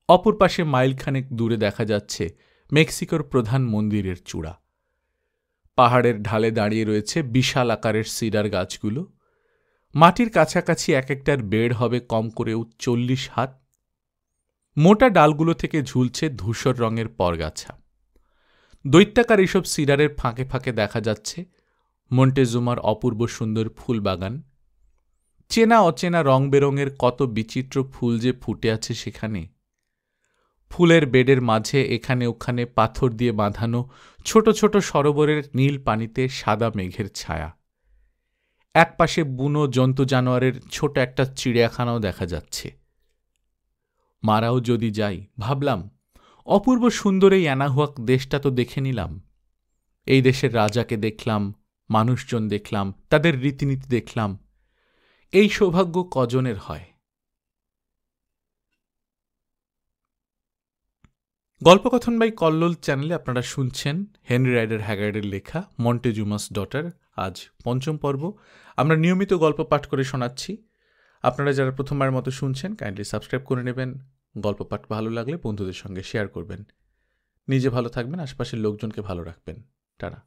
অপর পাশে মাইলখানেক দূরে দেখা যাচ্ছে মেক্সিকোর প্রধান মন্দিরের চূড়া। পাহাড়ের ঢালে দাঁড়িয়ে রয়েছে বিশাল আকারের সিডার গাছগুলো। মাটির কাছাকাছি এক একটার বেড় হবে কম করেও 40 হাত। মোটা ডালগুলো থেকে ঝুলছে ধূসর রঙের পরগাছা। দৈত্যাকার এইসব সিডারের ফাঁকে ফাঁকে দেখা যাচ্ছে মন্টেজুমার অপূর্ব সুন্দর ফুল বাগান। চেনা অচেনা রং বেরঙের কত বিচিত্র ফুল যে ফুটে আছে সেখানে। ফুলের বেডের মাঝে এখানে ওখানে পাথর দিয়ে বাঁধানো ছোট ছোট সরোবরের নীল পানিতে সাদা মেঘের ছায়া। একপাশে বুনো জন্তু জানোয়ারের ছোট একটা চিড়িয়াখানাও দেখা যাচ্ছে। মারাও যদি যাই, ভাবলাম অপূর্ব সুন্দর এই অ্যানাহুয়াক দেশটা তো দেখে নিলাম। এই দেশের রাজাকে দেখলাম, মানুষজন দেখলাম, তাদের রীতিনীতি দেখলাম। এই সৌভাগ্য কজনের হয়? গল্পকথন বাই কল্লোল চ্যানেলে আপনারা শুনছেন হেনরি রাইডার হ্যাগার্ডের লেখা মন্টেজুমাস ডটার। আজ 5ম পর্ব। আমরা নিয়মিত গল্প পাঠ করে শোনাচ্ছি। আপনারা যারা প্রথমবার মতো শুনছেন কাইন্ডলি সাবস্ক্রাইব করে নেবেন। গল্প পাঠ ভালো লাগলে বন্ধুদের সঙ্গে শেয়ার করবেন। নিজে ভালো থাকবেন, আশপাশের লোকজনকে ভালো রাখবেন। টাটা।